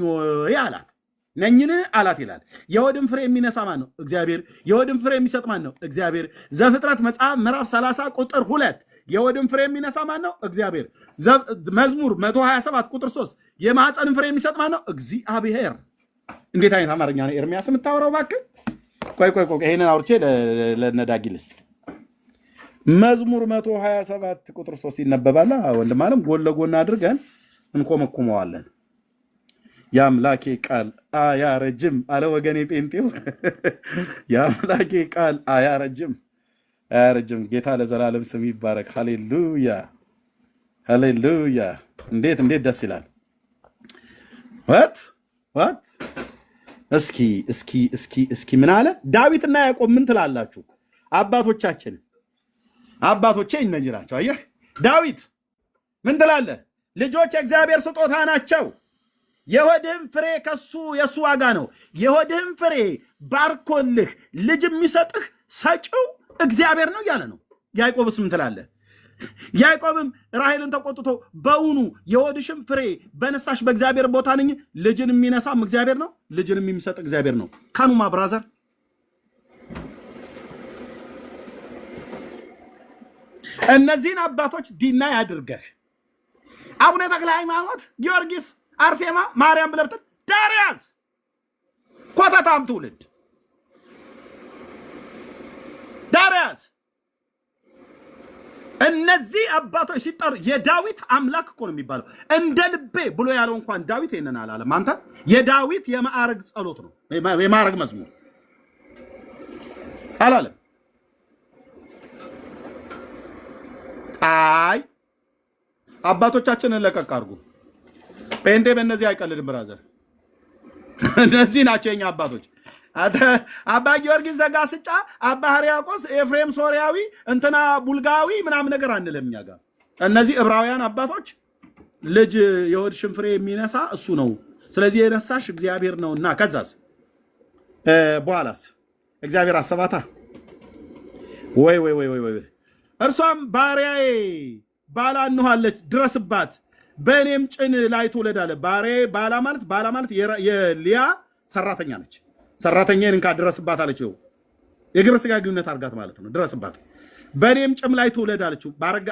አላት። ነኝን አላት ይላል። የሆድን ፍሬ የሚነሳ ማን ነው? እግዚአብሔር። የሆድን ፍሬ የሚሰጥ ማን ነው? እግዚአብሔር። ዘፍጥረት መጽሐፍ ምዕራፍ 30 ቁጥር 2 የሆድን ፍሬ የሚነሳ ማን ነው? እግዚአብሔር። መዝሙር 127 ቁጥር 3 የማህፀንን ፍሬ የሚሰጥ ማን ነው? እግዚአብሔር። እንዴት አይነት አማርኛ ነው ኤርሚያስ የምታወራው? እባክህ ቆይ ይሄንን አውርቼ ለነዳጊ ልስጥ። መዝሙር 127 ቁጥር 3 ይነበባል። ወንድም አለም ጎን ለጎን አድርገን እንኮመኩመዋለን። የአምላኬ ቃል አያረጅም አለ ወገኔ ጴንጤው። የአምላኬ ቃል አያረጅም አያረጅም። ጌታ ለዘላለም ስም ይባረክ። ሃሌሉያ ሃሌሉያ። እንዴት ደስ ይላል። ዋት እስኪ ምን አለ ዳዊትና ያዕቆብ? ምን ትላላችሁ? አባቶቼ እነዚህ ናቸው። አየህ ዳዊት ምን ትላለህ? ልጆች የእግዚአብሔር ስጦታ ናቸው። የሆድህም ፍሬ የእሱ ዋጋ ነው። የሆድህም ፍሬ ባርኮልህ ልጅ የሚሰጥህ ሰጪው እግዚአብሔር ነው እያለ ነው። ያዕቆብስ ምን ትላለህ? ያዕቆብም ራሔልን ተቆጥቶ በውኑ የሆድሽም ፍሬ በነሳሽ በእግዚአብሔር ቦታ ነኝ? ልጅን የሚነሳም እግዚአብሔር ነው፣ ልጅን የሚሰጥ እግዚአብሔር ነው። ካኑማ ብራዘር እነዚህን አባቶች ዲና ያድርገህ አቡነ ተክለ ሃይማኖት፣ ጊዮርጊስ፣ አርሴማ፣ ማርያም ብለህ ብትል ዳርያስ ኮተታም ትውልድ ዳርያስ እነዚህ አባቶች ሲጠሩ የዳዊት አምላክ እኮ ነው የሚባለው። እንደ ልቤ ብሎ ያለው እንኳን ዳዊት ይሄንን አላለም። አንተ የዳዊት የማዕረግ ጸሎት ነው የማዕረግ መዝሙር አላለም። አይ አባቶቻችንን ለቀቅ አድርጉ። ጴንጤ በእነዚህ አይቀልድም ብራዘር። እነዚህ ናቸው የኛ አባቶች። አባ ጊዮርጊስ ዘጋስጫ፣ አባ ሕርያቆስ፣ ኤፍሬም ሶርያዊ፣ እንትና ቡልጋዊ ምናምን ነገር አንልም እኛ ጋር። እነዚህ ዕብራውያን አባቶች ልጅ የሆድ ሽንፍሬ የሚነሳ እሱ ነው፣ ስለዚህ የነሳሽ እግዚአብሔር ነውና። ከዛስ በኋላስ እግዚአብሔር አሰባታ ወይ እርሷም ባሪያዬ ባላ እንኋለች ድረስባት፣ በእኔም ጭን ላይ ትውለድ አለ። ባላ ማለት የሊያ ሰራተኛ ነች። ሰራተኛዬን እንካ ድረስባት አለችው። የግብረ ስጋ ግንኙነት አርጋት ማለት ነው። ድረስባት በእኔም ጭም ላይ ትውለድ አለችው።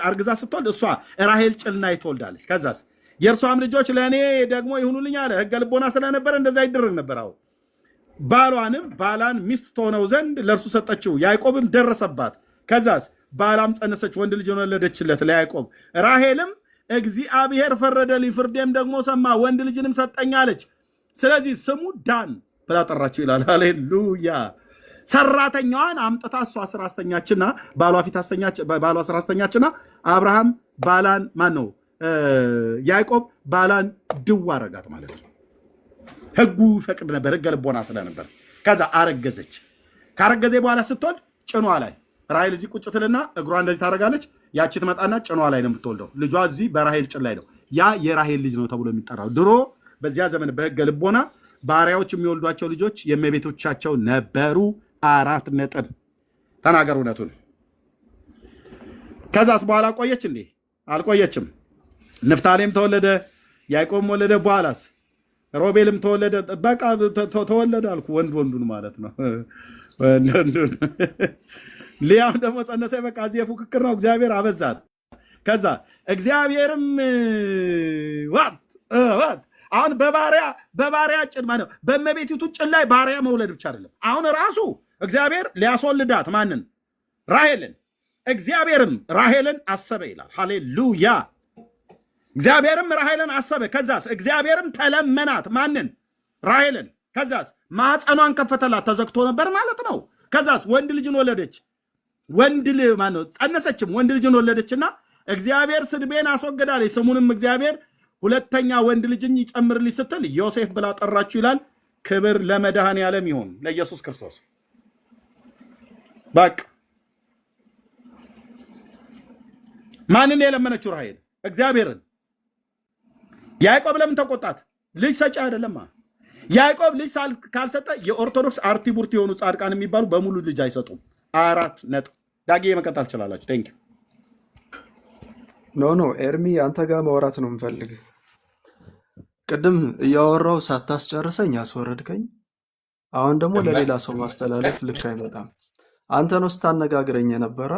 አርግዛ ስትወልድ እሷ ራሔል ጭን ላይ ትወልዳለች። ከዛስ የእርሷም ልጆች ለእኔ ደግሞ ይሁኑልኝ አለ። ሕገ ልቦና ስለነበረ እንደዛ ይደረግ ነበር። አሁን ባላን ሚስት ትሆነው ዘንድ ለእርሱ ሰጠችው። ያዕቆብም ደረሰባት። ከዛስ ባላም ጸነሰች፣ ወንድ ልጅ ወለደችለት ለያዕቆብ። ራሔልም እግዚአብሔር ፈረደልኝ፣ ፍርዴም ደግሞ ሰማ፣ ወንድ ልጅንም ሰጠኝ አለች። ስለዚህ ስሙ ዳን ብላ ጠራችው ይላል። ሃሌሉያ። ሰራተኛዋን አምጥታ እሷ ስራ አስተኛችና ባሏ ስራ አስተኛችና አብርሃም ባላን ያዕቆብ ባላን ድው አረጋት ማለት ነው። ህጉ ፈቅድ ነበር፣ ሕገ ልቦና ስለነበር። ከዛ አረገዘች። ካረገዘ በኋላ ስትወልድ ጭኗ ላይ ራሔል እዚህ ቁጭ ትልና እግሯ እንደዚህ ታደርጋለች። ያቺ ትመጣና ጭኗ ላይ ነው የምትወልደው። ልጇ እዚህ በራሔል ጭን ላይ ነው። ያ የራሔል ልጅ ነው ተብሎ የሚጠራው። ድሮ በዚያ ዘመን በሕገ ልቦና ባሪያዎች የሚወልዷቸው ልጆች የእመቤቶቻቸው ነበሩ። 4 ነጥብ ተናገር እውነቱን። ከዛስ በኋላ ቆየች እንዴ? አልቆየችም። ንፍታሌም ተወለደ፣ ያዕቆብም ወለደ። በኋላስ ሮቤልም ተወለደ። በቃ ተወለደ አልኩ። ወንዱን ማለት ነው ወንዱን። ሊያም ደግሞ ጸነሰ። በቃ እዚህ የፉክክር ነው። እግዚአብሔር አበዛት። ከዛ እግዚአብሔርም አሁን በባሪያ ጭን ማለት በእመቤቲቱ ጭን ላይ ባሪያ መውለድ ብቻ አይደለም። አሁን ራሱ እግዚአብሔር ሊያስወልዳት ማንን? ራሔልን። እግዚአብሔርም ራሔልን አሰበ ይላል። ሃሌሉያ። እግዚአብሔርም ራሔልን አሰበ። ከዛስ እግዚአብሔርም ተለመናት ማንን? ራሔልን። ከዛስ ማኅፀኗን ከፈተላት። ተዘግቶ ነበር ማለት ነው። ከዛስ ወንድ ልጅን ወለደች። ጸነሰችም፣ ወንድ ልጅን ወለደችና እግዚአብሔር ስድቤን አስወገዳለች። ስሙንም እግዚአብሔር ሁለተኛ ወንድ ልጅን ይጨምርልኝ ስትል ዮሴፍ ብላ ጠራችሁ ይላል። ክብር ለመድኃኔዓለም ይሁን ለኢየሱስ ክርስቶስ። በቃ ማንን የለመነችው? ራሔል እግዚአብሔርን። ያዕቆብ ለምን ተቆጣት? ልጅ ሰጪ አይደለማ። ያዕቆብ ልጅ ካልሰጠ የኦርቶዶክስ አርቲቡርት የሆኑ ጻድቃን የሚባሉ በሙሉ ልጅ አይሰጡም። 4 ነጥብ። ዳጌ መቀጠል ትችላላችሁ። ቴንክ ዩ። ኖ ኤርሚ አንተ ጋር ማውራት ነው የምፈልግ። ቅድም እያወራው ሳታስጨርሰኝ ያስወረድከኝ። አሁን ደግሞ ለሌላ ሰው ማስተላለፍ ልክ አይመጣም። አንተ ነው ስታነጋግረኝ የነበረ።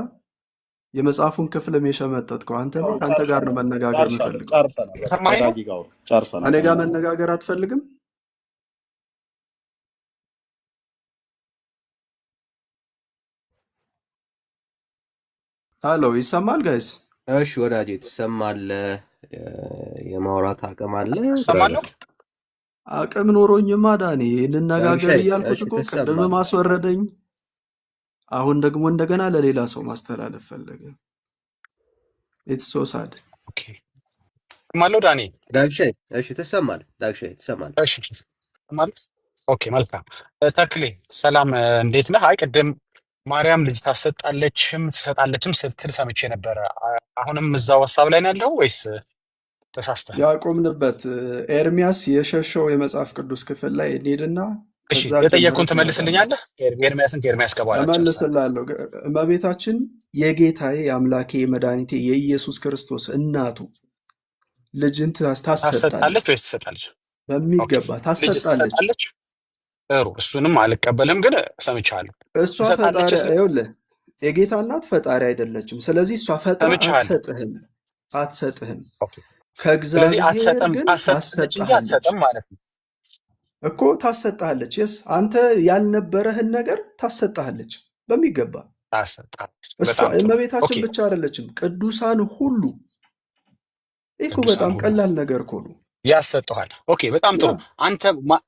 የመጽሐፉን ክፍልም የሸመጠጥከው አንተ ነው። ከአንተ ጋር ነው መነጋገር የምፈልገው። እኔ ጋር መነጋገር አትፈልግም? ሃሎ፣ ይሰማል ጋይስ? እሺ ወዳጄ ትሰማለህ? የማውራት አቅም አለ? እሰማለሁ። አቅም ኖሮኝማ ዳኒ እንነጋገር ዳግሻይ እያልኩት እሺ እኮ ቅድም ትሰማለህ። ማስወረደኝ፣ አሁን ደግሞ እንደገና ለሌላ ሰው ማስተላለፍ ፈለገ። ኢትስ ሶ ሳድ። ኦኬ ማለው ዳኒ ዳግሻይ እሺ ትሰማለህ። ዳግሻይ ትሰማለህ። እሺ ማለት ኦኬ መልካም ተክሌ ሰላም እንዴት ነህ? አይ ቅድም ማርያም ልጅ ታሰጣለችም ትሰጣለችም ስትል ሰምቼ ነበረ። አሁንም እዛው ሀሳብ ላይ ነው ያለው ወይስ ተሳስተህ? ያቆምንበት ኤርሚያስ የሸሸው የመጽሐፍ ቅዱስ ክፍል ላይ እንሂድና እሺ ከዛ የጠየቅኩን ጀምረህ ትመጣለህ። ትመልስልኛለህ? ኤርሚያስን ከኤርሚያስ ከበኋላ እመልስልሃለሁ። እመቤታችን የጌታዬ የአምላኬ የመድኃኒቴ የኢየሱስ ክርስቶስ እናቱ ልጅን ታሰጣለች ታሰጣለች። ወይስ ትሰጣለች? በሚገባ ልጅ ታሰጣለች። ትሰጣለች። ጥሩ እሱንም አልቀበልም፣ ግን ሰምቻለሁ። እሷ ፈጣሪ ይኸውልህ፣ የጌታ እናት ፈጣሪ አይደለችም። ስለዚህ እሷ ፈጥራ አትሰጥህም። ከእግዚአብሔር ግን ታሰጣለች ማለት ነው እኮ ታሰጣለች። የስ አንተ ያልነበረህን ነገር ታሰጣለች በሚገባ እሷ እመቤታችን ብቻ አይደለችም፣ ቅዱሳን ሁሉ። ይህ እኮ በጣም ቀላል ነገር እኮ ነው። ያሰጠዋል። ኦኬ በጣም ጥሩ።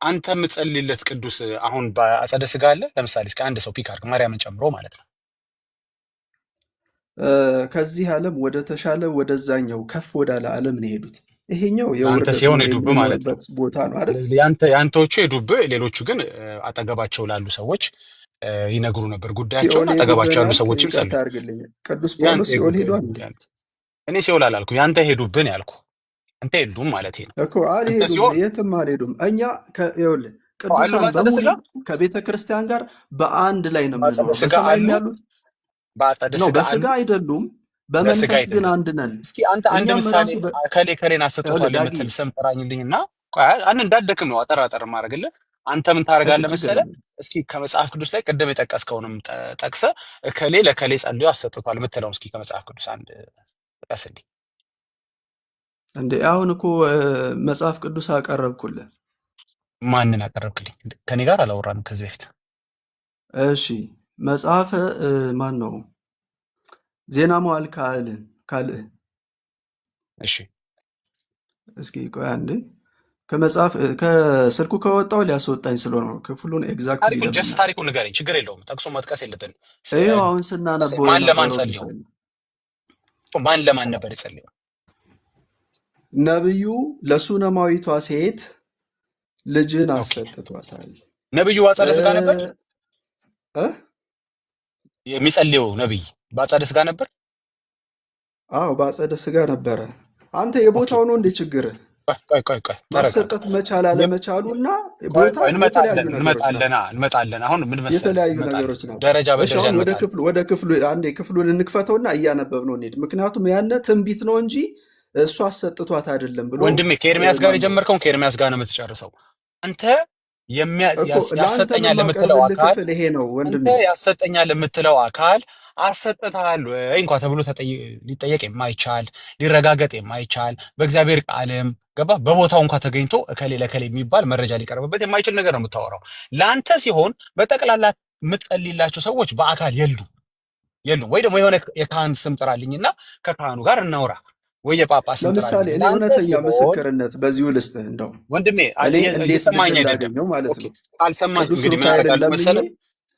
አንተ የምትጸልይለት ቅዱስ አሁን በአጸደ ስጋ አለ? ለምሳሌ እስከ አንድ ሰው ፒክ አድርግ፣ ማርያምን ጨምሮ ማለት ነው። ከዚህ ዓለም ወደ ተሻለ ወደዛኛው ከፍ ወዳለ ዓለም ነው የሄዱት። ይሄኛው የአንተ ሲሆን የዱብህ ማለት ነው ቦታ ነው አይደል? የአንተዎቹ የዱብህ፣ ሌሎቹ ግን አጠገባቸው ላሉ ሰዎች ይነግሩ ነበር ጉዳያቸውን። አጠገባቸው ያሉ ሰዎችም ጸልዩ። ቅዱስ ጳውሎስ ሲኦል ሄዷል። እኔ ሲኦል አላልኩም፣ ያንተ ሄዱብን ያልኩ አንተ የሉም ማለት ነው እኮ። አልሄዱም፣ የትም አልሄዱም። እኛ ይኸውልህ ቅዱሳን በሙሉ ከቤተ ክርስቲያን ጋር በአንድ ላይ ነው የምንኖረው። በሰማይ ያሉት በስጋ አይደሉም፣ በመንፈስ ግን አንድ ነን። እስኪ አንተ አንድ ምሳሌ ከሌን አሰጥቷል የምትል ስም ጥራኝልኝና አንድ እንዳደክም ነው አጠር ማድረግልህ። አንተ ምን ታደርጋለህ መሰለህ? እስኪ ከመጽሐፍ ቅዱስ ላይ ቅድም የጠቀስከውንም ጠቅሰህ ከሌ ለከሌ ጸልዮ አሰጥቷል የምትለውን እስኪ ከመጽሐፍ ቅዱስ አንድ ጥቀስልኝ። እንዴ አሁን እኮ መጽሐፍ ቅዱስ አቀረብኩልህ። ማንን አቀረብክልኝ? ከኔ ጋር አላወራንም ከዚህ በፊት። እሺ መጽሐፈ ማን ነው? ዜና መዋዕል ካልዕ። እሺ እስኪ ቆይ አንዴ ከመጽሐፍ ከስልኩ ከወጣው ሊያስወጣኝ ስለሆነ ነው። ክፍሉን ኤግዛክትሊ ታሪኩን ንገረኝ፣ ችግር የለውም። ጠቅሶ መጥቀስ የለብን። ይኸው አሁን ስናነበው ማን ለማን ጸልየው? ማን ለማን ነበር የጸልየው? ነብዩ ለሱነማዊቷ ሴት ልጅን አሰጥቷታል። ነብዩ በአጸደ ስጋ ነበር የሚጸልየው? ነብይ በአጸደ ስጋ ነበር? አዎ በአጸደ ስጋ ነበረ። አንተ የቦታው ነው እንዴ ችግር? ቆይ ማሰጠት መቻል አለመቻሉና ቦታ እንመጣለን። አሁን ምን መሰለህ የተለያዩ ነገሮች ናቸው። ደረጃ በደረጃ ወደ ክፍሉ አንዴ ክፍሉን እንክፈተውና እያነበብ ነው እንሂድ። ምክንያቱም ያነ ትንቢት ነው እንጂ እሱ አሰጥቷት አይደለም ብሎ ወንድሜ ከኤርሚያስ ጋር የጀመርከውን ከኤርሚያስ ጋር ነው የምትጨርሰው። አንተ ያሰጠኛል የምትለው አካል ይሄ ነው ወንድሜ። አንተ ያሰጠኛል የምትለው አካል አሰጥተሃል ወይ እንኳ ተብሎ ሊጠየቅ የማይቻል ሊረጋገጥ የማይቻል በእግዚአብሔር ቃልም ገባ በቦታው እንኳ ተገኝቶ እከሌ ለከሌ የሚባል መረጃ ሊቀርብበት የማይችል ነገር ነው የምታወራው። ለአንተ ሲሆን በጠቅላላ የምትጸልይላቸው ሰዎች በአካል የሉም ወይ ደግሞ የሆነ የካህን ስም ጥራልኝና ከካህኑ ጋር እናውራ ወይ የጳጳስ ስም ጥራልኝ። ለምሳሌ እኔ እውነተኛ ምስክርነት በዚሁ ልስጥህ። እንደው ወንድሜ እየሰማኝ አይደለም ማለት ነው። አልሰማኝ እንግዲህ ምን አደርጋለሁ መሰለህ?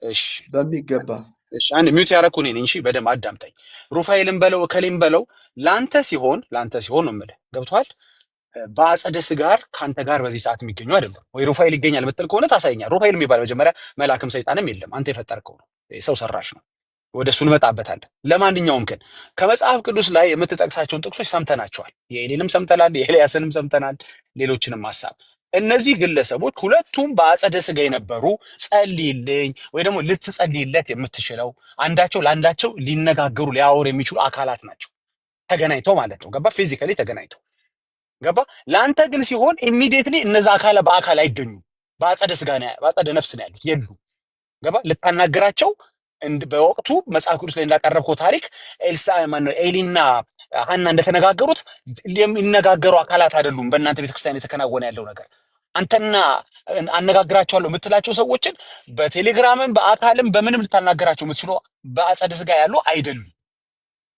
እሺ በሚገባ እሺ አንድ ሚውት ያደረኩ እኔ ነኝ። እሺ በደንብ አዳምጠኝ። ሩፋኤልም በለው እከሌም በለው ለአንተ ሲሆን ነው የምልህ። ገብቶሃል? በአጸደ ስጋር ከአንተ ጋር በዚህ ሰዓት የሚገኙ አይደለም። ወይ ሩፋኤል ይገኛል ምትል ከሆነ ታሳይኛል። ሩፋኤል የሚባል መጀመሪያ መልአክም ሰይጣንም የለም፣ አንተ የፈጠርከው ነው፣ ሰው ሰራሽ ነው። ወደ እሱ እንመጣበታለን። ለማንኛውም ግን ከመጽሐፍ ቅዱስ ላይ የምትጠቅሳቸውን ጥቅሶች ሰምተናቸዋል። የኤሊንም ሰምተናል፣ የኤልያስንም ሰምተናል፣ ሌሎችንም ሀሳብ። እነዚህ ግለሰቦች ሁለቱም በአጸደ ስጋ የነበሩ ጸልይልኝ ወይ ደግሞ ልትጸልይለት የምትችለው አንዳቸው ለአንዳቸው ሊነጋገሩ ሊያወሩ የሚችሉ አካላት ናቸው። ተገናኝተው ማለት ነው። ገባ? ፊዚካሊ ተገናኝተው ገባ? ለአንተ ግን ሲሆን ኢሚዲየትሊ እነዛ አካል በአካል አይገኙም። በአጸደ ስጋ ነው፣ በአጸደ ነፍስ ነው ያሉት፣ የሉ። ገባ? ልታናገራቸው በወቅቱ መጽሐፍ ቅዱስ ላይ እንዳቀረብከው ታሪክ ኤሊና ሐና እንደተነጋገሩት የሚነጋገሩ አካላት አይደሉም። በእናንተ ቤተክርስቲያን የተከናወነ ያለው ነገር አንተና አነጋግራቸዋለሁ የምትላቸው ሰዎችን በቴሌግራምም በአካልም በምንም ልታናገራቸው የምትችለው በአጸደ ስጋ ያሉ አይደሉም።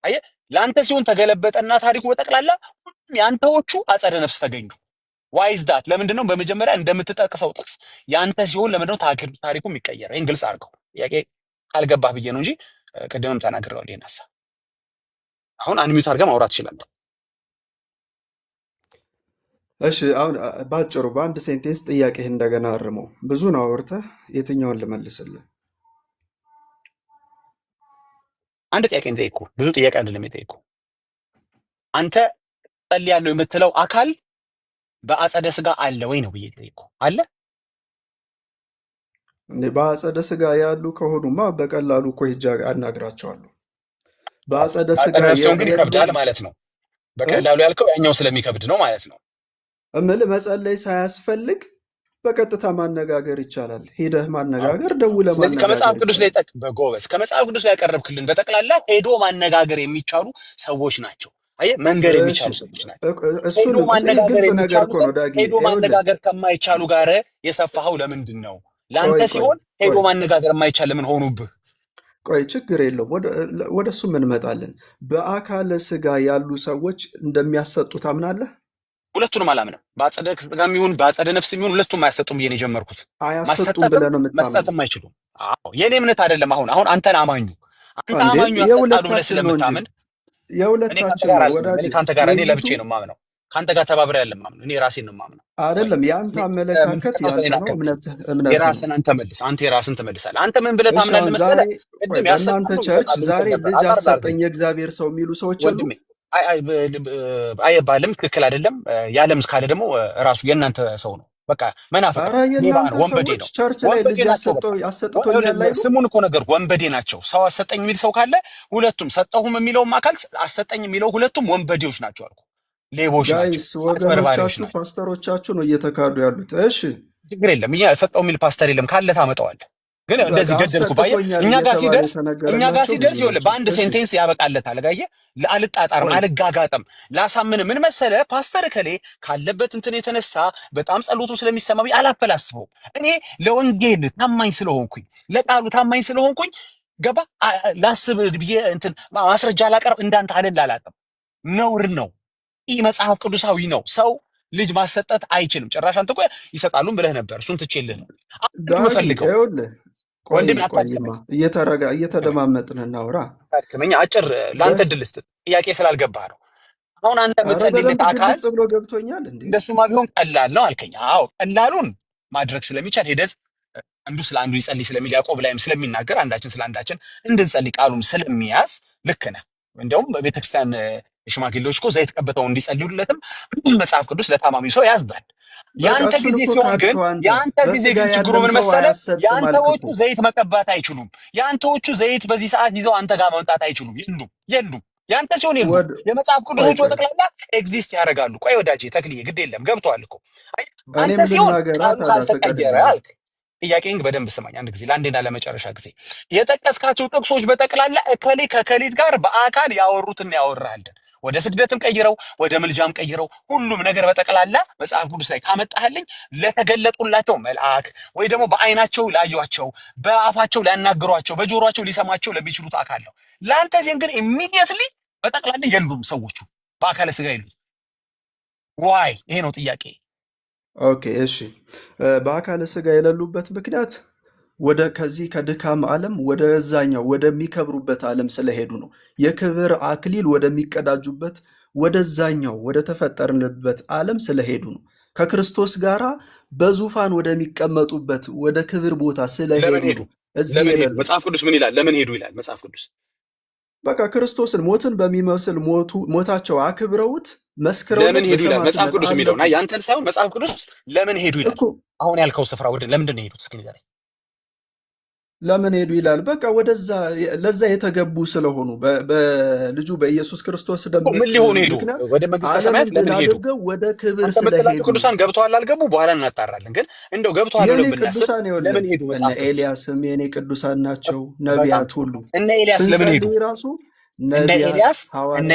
አየህ፣ ለአንተ ሲሆን ተገለበጠና ታሪኩ በጠቅላላ ሁሉም የአንተዎቹ አጸደ ነፍስ ተገኙ። ዋይዝ ዳት ለምንድን ነው በመጀመሪያ እንደምትጠቅሰው ጥቅስ ያንተ ሲሆን ለምንድን ነው ታሪኩ የሚቀየር? ይህን ግልጽ አድርገው። ጥያቄ ካልገባህ ብዬ ነው እንጂ ቅድምም ተናግሬዋለሁ ይህን ሀሳብ። አሁን አንሚዩት አድርገህ ማውራት ትችላለህ። እሺ አሁን ባጭሩ በአንድ ሴንቴንስ ጥያቄህ እንደገና አርመው። ብዙ ነው አውርተህ፣ የትኛውን ልመልስልህ? አንድ ጥያቄ እንጠይቁ፣ ብዙ ጥያቄ አይደለም የጠይቁ። አንተ ጸልያለሁ የምትለው አካል በአጸደ ስጋ አለ ወይ ነው ብዬ ጠይቁ። አለ? በአጸደ ስጋ ያሉ ከሆኑማ በቀላሉ እኮ ሂጅ አናግራቸዋለሁ። በአጸደ ስጋ ነፍሲውን ግን ይከብዳል ማለት ነው። በቀላሉ ያልከው ያኛው ስለሚከብድ ነው ማለት ነው። እምልህ መጸለይ ሳያስፈልግ በቀጥታ ማነጋገር ይቻላል። ሄደህ ማነጋገር፣ ደውለህ ስለዚህ ከመጽሐፍ ቅዱስ ላይ በጎበዝ ከመጽሐፍ ቅዱስ ላይ ያቀረብክልን በጠቅላላ ሄዶ ማነጋገር የሚቻሉ ሰዎች ናቸው። አየህ፣ መንገድ የሚቻሉ ሰዎች ናቸው። ሄዶ ማነጋገር የሚቻሉ ሄዶ ማነጋገር ከማይቻሉ ጋር የሰፋኸው ለምንድን ነው? ለአንተ ሲሆን ሄዶ ማነጋገር የማይቻል ለምን ሆኑብህ? ቆይ ችግር የለውም፣ ወደ እሱም እንመጣለን። በአካለ ስጋ ያሉ ሰዎች እንደሚያሰጡ ታምናለህ? ሁለቱንም አላምንም። በአጸደ ስጋ የሚሆን በአጸደ ነፍስ የሚሆን ሁለቱም አያሰጡም ብዬ ነው የጀመርኩት። አያሰጡም ብለህ ነው የምታምነው? መስጠትም አይችሉም። የኔ እምነት አይደለም። አሁን አንተን አማኙ ያሰጣሉ ብለህ ስለምታምን የሁለታችን ከአንተ ጋር እኔ ለብቼ ነው የማምነው። ከአንተ ጋር ተባብሬ ያለ ማምነው እኔ ራሴን ነው የማምነው። አይደለም የአንተ አመለካከት ያንተ ነው፣ እምነት የራስን አንተ መልስ። አንተ የራስን ትመልሳለህ። አንተ ምን ብለህ ታምናለህ መሰለህ? እናንተ ቸርች ዛሬ ልጅ አሰጠኝ የእግዚአብሔር ሰው የሚሉ ሰዎች አሉ። አይባልም፣ ትክክል አይደለም። ያለም ካለ ደግሞ ራሱ የእናንተ ሰው ነው። በቃ መናፍቅ ወንበዴ ነው። ቸርች ላይ ልጅ አሰጥቶኛል ላይ ስሙን እኮ ነገር ወንበዴ ናቸው። ሰው አሰጠኝ የሚል ሰው ካለ ሁለቱም ሰጠሁም የሚለውም አካል አሰጠኝ የሚለው ሁለቱም ወንበዴዎች ናቸው አልኩ። ሌቦች ናቸው፣ ወገኖቻችሁ ፓስተሮቻችሁ ነው እየተካዱ ያሉት። እሺ ችግር የለም። እኛ ሰጠው የሚል ፓስተር የለም ካለ ታመጣዋለህ። ግን እንደዚህ ገደልኩ ባየ እኛ ጋር ሲደርስ ይኸውልህ በአንድ ሴንቴንስ ያበቃለታል። ጋየ አልጣጣርም፣ አልጋጋጥም፣ ላሳምን ምን መሰለ ፓስተር ከሌ ካለበት እንትን የተነሳ በጣም ጸሎቱ ስለሚሰማ አላፈላስበው። እኔ ለወንጌል ታማኝ ስለሆንኩኝ ለቃሉ ታማኝ ስለሆንኩኝ ገባ ላስብ ብዬ እንትን ማስረጃ አላቀርብ እንዳንተ አላላጥም። ነውር ነው። ይህ መጽሐፍ ቅዱሳዊ ነው። ሰው ልጅ ማሰጠት አይችልም። ጭራሽ አንተ እኮ ይሰጣሉም ብለህ ነበር። እሱን ትቼልህ ነው የምፈልገው። ወንድም እየተደማመጥን እናውራ። አድክመኛ አጭር ለአንተ ድል ስጥ። ጥያቄ ስላልገባህ ነው። አሁን አንተ የምትጸልይለት አካል ብሎ ገብቶኛል። እንደሱማ ቢሆን ቀላል ነው አልከኝ። አዎ ቀላሉን ማድረግ ስለሚቻል ሄደት አንዱ ስለ አንዱ ይጸልይ ስለሚል ያዕቆብ ላይም ስለሚናገር አንዳችን ስለ አንዳችን እንድንጸልይ ቃሉም ስለሚያዝ ልክ ነህ። እንዲያውም በቤተክርስቲያን ሽማግሌዎች እኮ ዘይት ቀብተው እንዲጸልዩለትም መጽሐፍ ቅዱስ ለታማሚ ሰው ያዝዳል። የአንተ ጊዜ ሲሆን ግን ችግሩ ምን መሰለህ? የአንተዎቹ ዘይት መቀባት አይችሉም። የአንተዎቹ ዘይት በዚህ ሰዓት ይዘው አንተ ጋር መምጣት አይችሉም። የሉም። የአንተ ሲሆን የሉም። የመጽሐፍ ቅዱሶች በጠቅላላ ኤግዚስት ያደርጋሉ። ቆይ ወዳጄ ተክልዬ ግድ የለም ገብቶሃል እኮ አንተ ሲሆን ቃሉ ካልተቀየረ አልክ። ጥያቄን በደንብ ስማኝ አንድ ጊዜ ለአንዴና ለመጨረሻ ጊዜ። የጠቀስካቸው ጥቅሶች በጠቅላላ እከሌ ከከሊት ጋር በአካል ያወሩትና ያወራልን ወደ ስግደትም ቀይረው ወደ ምልጃም ቀይረው ሁሉም ነገር በጠቅላላ መጽሐፍ ቅዱስ ላይ ካመጣህልኝ ለተገለጡላቸው መልአክ ወይ ደግሞ በአይናቸው ላዩቸው በአፋቸው ሊያናግሯቸው በጆሮቸው ሊሰማቸው ለሚችሉት አካል ነው። ለአንተ ዜን ግን ኢሚዲየትሊ በጠቅላላ የሉም ሰዎቹ በአካለ ስጋ የሉም። ዋይ? ይሄ ነው ጥያቄ። ኦኬ እሺ፣ በአካለ ስጋ የሌሉበት ምክንያት ከዚህ ከድካም ዓለም ወደዛኛው ወደሚከብሩበት ዓለም ስለሄዱ ነው። የክብር አክሊል ወደሚቀዳጁበት ወደዛኛው ወደ ተፈጠርንበት ዓለም ስለሄዱ ነው። ከክርስቶስ ጋራ በዙፋን ወደሚቀመጡበት ወደ ክብር ቦታ ስለሄዱ መጽሐፍ ቅዱስ ምን ይላል? ለምን ሄዱ ይላል መጽሐፍ ቅዱስ። በቃ ክርስቶስን ሞትን በሚመስል ሞታቸው አክብረውት መስክረው ለምን ሄዱ ይላል መጽሐፍ ቅዱስ የሚለው እና ያንተን ሳይሆን መጽሐፍ ቅዱስ ለምን ሄዱ ይላል። አሁን ያልከው ስፍራ ወደ ለምንድን ነው የሄዱት? እስኪ ንገረኝ። ለምን ሄዱ ይላል? በቃ ወደዛ ለዛ የተገቡ ስለሆኑ በልጁ በኢየሱስ ክርስቶስ ደም ምን ሊሆኑ ሄዱ? ወደ መንግስተ ሰማያት ለምን ሄዱ? ወደ ክብር ስለሄዱ ቅዱሳን ገብተዋል አልገቡ በኋላ እናጣራለን። ግን እንደው ገብተዋል ብለን ብናስብ ለምን ሄዱ? መጽሐፍ ኤልያስም የኔ ቅዱሳን ናቸው፣ ነቢያት ሁሉ እነ ኤልያስ ለምን ሄዱ? ራሱ እነ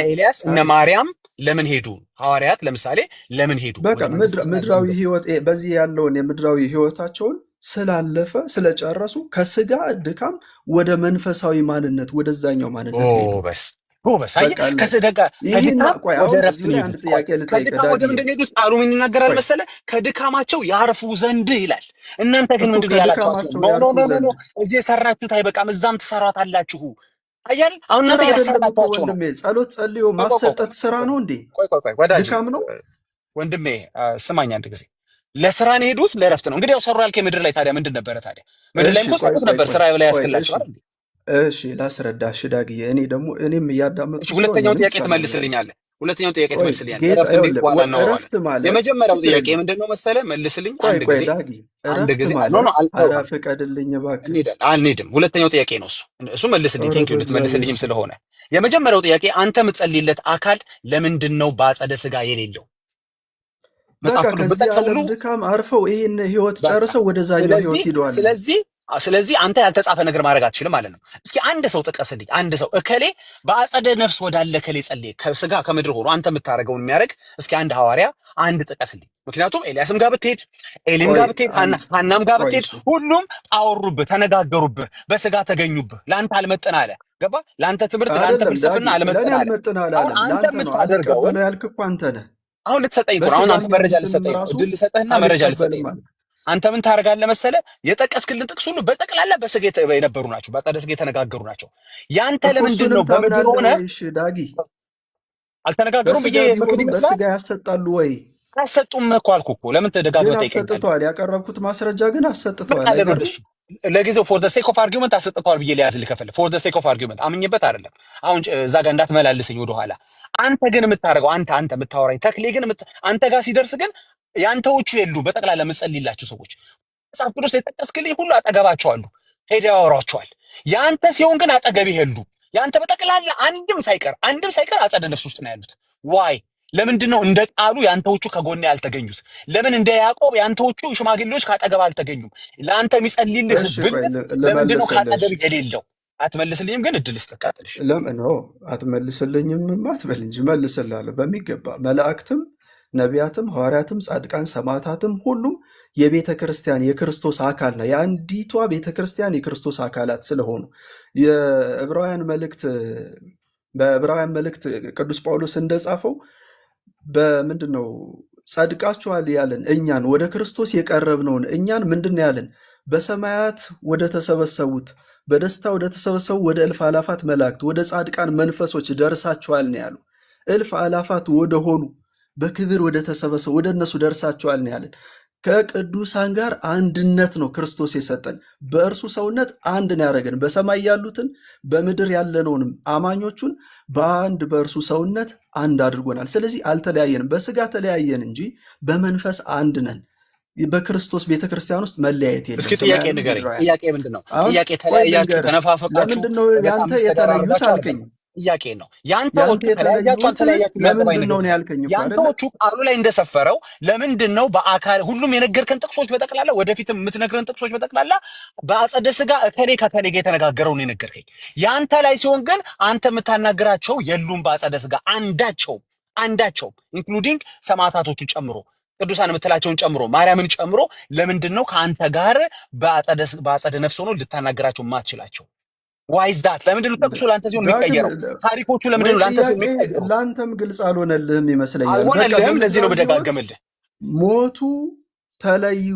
ኤልያስ እነ ማርያም ለምን ሄዱ? ሐዋርያት ለምሳሌ ለምን ሄዱ? በቃ ምድራዊ ህይወት በዚህ ያለውን የምድራዊ ህይወታቸውን ስላለፈ ስለጨረሱ ከስጋ ድካም ወደ መንፈሳዊ ማንነት ወደዛኛው ማንነት ጎበዝ አየህ። በቃ አለቀ። ከድካም ቆይ ወደ አሁን እረፍት እዚሁ ላይ አንድ ሊሄዱ ጥያቄ ልጠይቅህ ከድካም ወደ ዳግዬ። ምንድን ነው የሄዱት? ቃሉ ምን ይናገራል ቆይ መሰለህ? ከድካማቸው ያርፉ ዘንድ ይላል። እናንተ ግን እኮ ምንድን ነው ያላችኋቸው? ከድካማቸው ኖ ኖ ያርፉ ኖ ኖ ኖ፣ ዘንድ እዚህ የሰራችሁት አይበቃም፣ እዛም ትሰራታላችሁ። አያል አሁን ስራ እናንተ አይደለም እኮ ያሰራታቸው ነው። ወንድሜ። ጸሎት ጸልዮ ቆይ ቆይ ቆይ ማሰጠት ስራ ነው እንዴ? ቆይ ወዳጅ ድካም ነው? ወንድሜ ስማኝ አንድ ጊዜ። ለስራ ነው የሄዱት፣ ለእረፍት ነው። እንግዲህ ያው ሰሩ ያልከኝ ምድር ላይ ታዲያ ምንድን ነበረ ታዲያ? ምድር ላይ እሺ እኮ ቆይ ሰሩት ቆይ ነበር፣ ቆይ ስራ ላይ ቆይ ያስክላቸው እሺ አይደል? እሺ ላስረዳሽ ዳግዬ። እኔም እያዳመጥኩ እሺ ስለሆነ ሁለተኛው ምንም ጥያቄ ትሰማኛለህ። ትመልስልኛለህ። ሁለተኛው ጥያቄ ቆይ ትመልስልኛለህ። ጌታ እረፍት እንዴት በኋላ እናወራዋለን። እረፍት ማለት የመጀመሪያው ችግር ጥያቄ የለም። ምንድን ነው መሰለህ? መልስልኝ ቆይ አንድ ቆይ ጊዜ ዳጊ አንድ እረፍት ጊዜ ኖ ኖ ማለት ኧረ አልተውም ፍቀድልኝ እባክህ። አንሄድም። ሁለተኛው ጥያቄ ነው እሱ መልስልኝ። ኧረ ቴንክ ዩ በእግዚአብሔር ልትመልስልኝም ስም ስለሆነ የመጀመሪያው ጥያቄ አንተ የምትጸልይለት አካል ለምንድን ነው በአጸደ ስጋ የሌለው? በቃ መጽሐፍ ቅዱስ ከዚህ ብጠቅስ ሁሉ ዓለም ድካም አርፈው ይህን ህይወት በቃ ጨርሰው ወደዛኛው ህይወት ሂደዋል። ስለዚህ አንተ ያልተጻፈ ነገር ማድረግ አትችልም ማለት ነው። እስኪ አንድ ሰው ጥቀስልኝ። አንድ ሰው እከሌ በአጸደ ነፍስ ወዳለ እከሌ ጸልየ ከስጋ ከምድር ሆኖ አንተ የምታደርገውን የሚያደርግ እስኪ አንድ ሐዋርያ አንድ ጥቀስልኝ። ምክንያቱም ኤልያስም ጋር ብትሄድ፣ ኤሊም ጋር ብትሄድ፣ ሐናም ጋር ብትሄድ ሁሉም አወሩብህ፣ ተነጋገሩብህ፣ በስጋ ተገኙብህ። ለአንተ አልመጥን አለ። ገባ? ለአንተ ትምህርት፣ ለአንተ ፍልስፍና አልመጥን አለ። አሁን አንተ የምታደርገው ያልክ እኮ አንተ ነህ። አሁን ልትሰጠኝ እኮ ነው። አሁን አንተ መረጃ ልትሰጠኝ ነው። እድል ልሰጠህና መረጃ ልትሰጠኝ ነው። አንተ ምን ታደርጋለህ መሰለህ? የጠቀስክልን ጥቅስ ሁሉ በጠቅላላ በስጋ የነበሩ ናቸው፣ በአጸደ ስጋ የተነጋገሩ ናቸው። ያንተ ለምንድን ነው በምድር ሆነ ዳጊ አልተነጋገሩም ብዬ ምክድ ይመስላል? በስጋ ያሰጣሉ ወይ? አሰጡም እኮ አልኩህ እኮ። ለምን ተደጋግመህ ጠይቀኛለህ? አሰጥተዋል። ያቀረብኩት ማስረጃ ግን አሰጥተዋል። ለጊዜው ፎር ዘ ሴክ ኦፍ አርጊውመንት አሰጥተዋል ብዬ ሊያዝልህ ከፈለህ ፎር ዘ ሴክ ኦፍ አርጊውመንት አምኜበት አይደለም። አሁን እዛ ጋር እንዳትመላልሰኝ ወደኋላ። አንተ ግን የምታደርገው አንተ የምታወራኝ ተክሌ ግን አንተ ጋር ሲደርስ ግን ያንተዎቹ የሉ በጠቅላላ የምጸልይላቸው ሰዎች መጽሐፍ ቅዱስ የጠቀስክልኝ ሁሉ አጠገባቸው አሉ፣ ሄደው ያወሯቸዋል። ያንተ ሲሆን ግን አጠገቤ የሉ። ያንተ በጠቅላላ አንድም ሳይቀር አጸደ ነፍስ ውስጥ ነው ያሉት። ዋይ ለምንድን ነው እንደ ቃሉ ያንተዎቹ ከጎኔ ያልተገኙት? ለምን እንደ ያዕቆብ ያንተዎቹ ሽማግሌዎች ካጠገብ አልተገኙም? ለአንተ የሚጸልይልህ ብልት ለምንድን ነው ካጠገብ የሌለው? አትመልስልኝም ግን እድል ስጠቃጥልሽ ለምን ነው አትመልስልኝም? አትበል እንጂ መልስልሃለሁ በሚገባ። መላእክትም ነቢያትም ሐዋርያትም ጻድቃን ሰማዕታትም ሁሉም የቤተ ክርስቲያን የክርስቶስ አካል ነው። የአንዲቷ ቤተ ክርስቲያን የክርስቶስ አካላት ስለሆኑ በዕብራውያን መልእክት ቅዱስ ጳውሎስ እንደጻፈው በምንድን ነው ጸድቃችኋል ያለን እኛን ወደ ክርስቶስ የቀረብነውን እኛን ምንድን ነው ያለን? በሰማያት ወደ ተሰበሰቡት በደስታ ወደ ተሰበሰቡ ወደ እልፍ አላፋት መላእክት ወደ ጻድቃን መንፈሶች ደርሳችኋል ነው ያሉ። እልፍ አላፋት ወደ ሆኑ በክብር ወደ ተሰበሰቡ ወደ እነሱ ደርሳችኋል ነው ያለን። ከቅዱሳን ጋር አንድነት ነው ክርስቶስ የሰጠን። በእርሱ ሰውነት አንድ ነው ያደረገን። በሰማይ ያሉትን በምድር ያለነውንም አማኞቹን በአንድ በእርሱ ሰውነት አንድ አድርጎናል። ስለዚህ አልተለያየንም። በስጋ ተለያየን እንጂ በመንፈስ አንድ ነን። በክርስቶስ ቤተክርስቲያን ውስጥ መለያየት የለም። እስኪ ጥያቄ ንገረኝ። ጥያቄ ምንድን ነው? ጥያቄ ተለያያችሁ፣ ተነፋፈቃችሁ፣ ለምንድን ነው ያንተ የተለዩት አልከኝ? ጥያቄ ነው። ያንተዎቹ ለምንድን ነው ያልከኝ? ያንተዎቹ ቃሉ ላይ እንደሰፈረው ለምንድን ነው በአካል ሁሉም የነገርከን ጥቅሶች በጠቅላላ ወደፊትም የምትነግረን ጥቅሶች በጠቅላላ በአጸደ ስጋ እከሌ ከከሌ ጋር የተነጋገረውን የነገርከኝ። ያንተ ላይ ሲሆን ግን አንተ የምታናግራቸው የሉም በአጸደ ስጋ አንዳቸው ኢንክሉዲንግ ሰማዕታቶቹን ጨምሮ ቅዱሳን የምትላቸውን ጨምሮ ማርያምን ጨምሮ ለምንድን ነው ከአንተ ጋር በአጸደ ነፍስ ሆኖ ልታናገራቸው ማትችላቸው? ዋይዝ ዳት ለምንድን ነው ጥቅሱ ለአንተ ሲሆን የሚቀየረው? ታሪኮቹ ለምንድን ነው ለአንተ ሲሆን የሚቀየረው? ለአንተም ግልጽ አልሆነልህም ይመስለኛል። አልሆነልህም። ለዚህ ነው በደጋገምልህ። ሞቱ፣ ተለዩ፣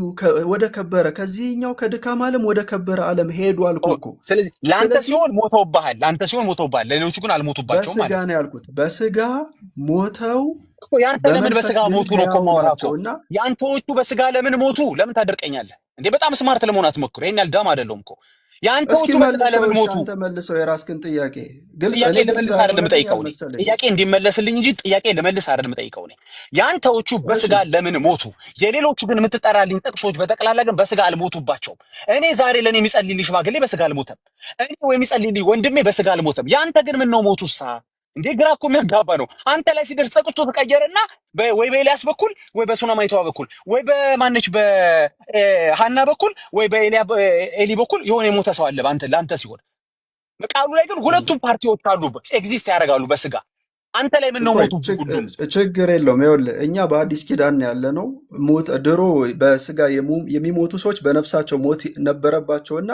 ወደ ከበረ ከዚህኛው ከድካም ዓለም ወደ ከበረ ዓለም ሄዱ አልኩህ እኮ። ስለዚህ ለአንተ ሲሆን ሞተውብሃል፣ ለሌሎቹ ግን አልሞቱባቸውም ማለት ነው። በስጋ ነው ያልኩት። በስጋ ሞተው ያንተ ለምን በስጋ ሞቱ ነው እኮ የማወራህ እኮ። ያንተዎቹ በስጋ ለምን ሞቱ? ለምን ታደርቀኛለህ እንዴ? በጣም ስማርት ለመሆን አትሞክሩ። ይሄን ያህል ዳም አይደለሁም እኮ። ያንተዎቹ በስጋ ለምን ሞቱ? አንተ መልሰው የራስህን ጥያቄ ልመልስ አይደለም የምጠይቀው እኔ። ጥያቄ እንዲመለስልኝ እንጂ ጥያቄ ልመልስ አይደለም የምጠይቀው እኔ። ያንተዎቹ በስጋ ለምን ሞቱ? የሌሎቹ ግን የምትጠራልኝ ጥቅሶች በጠቅላላ ግን በስጋ አልሞቱባቸውም። እኔ ዛሬ ለእኔ የሚጸልይልኝ ሽማግሌ በስጋ አልሞተም። እኔ ወይ የሚጸልይልኝ ወንድሜ በስጋ አልሞተም። ያንተ ግን ምን ነው ሞቱሳ? እንዴ ግራ እኮ የሚያጋባ ነው። አንተ ላይ ሲደርስ ጠቅሶ ተቀየረና ወይ በኤልያስ በኩል ወይ በሱነማይቷ በኩል ወይ በማነች በሐና በኩል ወይ በኤሊ በኩል የሆነ የሞተ ሰው አለ ለአንተ ሲሆን፣ ቃሉ ላይ ግን ሁለቱም ፓርቲዎች አሉ፣ ኤግዚስት ያደርጋሉ በስጋ። አንተ ላይ ምን ነው ሞቱ? ሁሉም ችግር የለውም። ይኸውልህ እኛ በአዲስ ኪዳን ያለ ነው። ድሮ በስጋ የሚሞቱ ሰዎች በነፍሳቸው ሞት ነበረባቸውና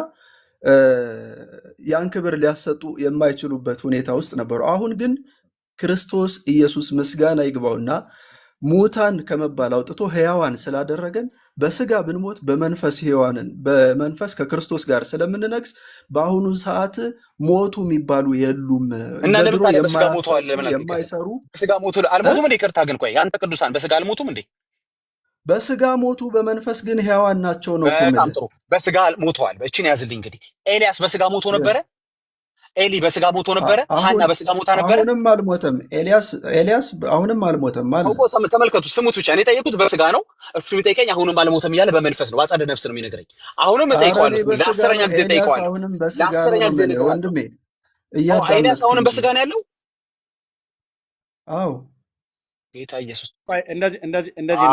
ያን ክብር ሊያሰጡ የማይችሉበት ሁኔታ ውስጥ ነበሩ። አሁን ግን ክርስቶስ ኢየሱስ ምስጋና ይግባውና ሙታን ከመባል አውጥቶ ሕያዋን ስላደረገን በስጋ ብንሞት በመንፈስ ሕያዋንን በመንፈስ ከክርስቶስ ጋር ስለምንነግስ በአሁኑ ሰዓት ሞቱ የሚባሉ የሉም። እና ለምን ታዲያ በስጋ ሞተዋል? የማይሰሩ በስጋ ሞቱ አልሞቱም እንዴ? ይቅርታ ግን ቆይ አንተ ቅዱሳን በስጋ አልሞቱም እንዴ? በስጋ ሞቱ በመንፈስ ግን ሕያዋን ናቸው ነው። በጣም ጥሩ። በስጋ ሞተዋል። እቺን ያዝልኝ እንግዲህ። ኤልያስ በስጋ ሞቶ ነበረ? ኤሊ በስጋ ሞቶ ነበረ? ሐና በስጋ ሞታ ነበረ? አሁንም አልሞተም። ኤልያስ አሁንም አልሞተም ማለት ነው። ተመልከቱ፣ ስሙት ብቻ። እኔ ጠየቁት በስጋ ነው፣ እሱ የሚጠይቀኝ አሁንም አልሞተም እያለ በመንፈስ ነው፣ በአጸደ ነፍስ ነው የሚነግረኝ። አሁንም እጠይቀዋለሁ፣ ለአስረኛ ጊዜ እጠይቀዋለሁ፣ ለአስረኛ ጊዜ እጠይቀዋለሁ። ኤልያስ አሁንም በስጋ ነው ያለው? አዎ ጌታ ኢየሱስ እንደዚህ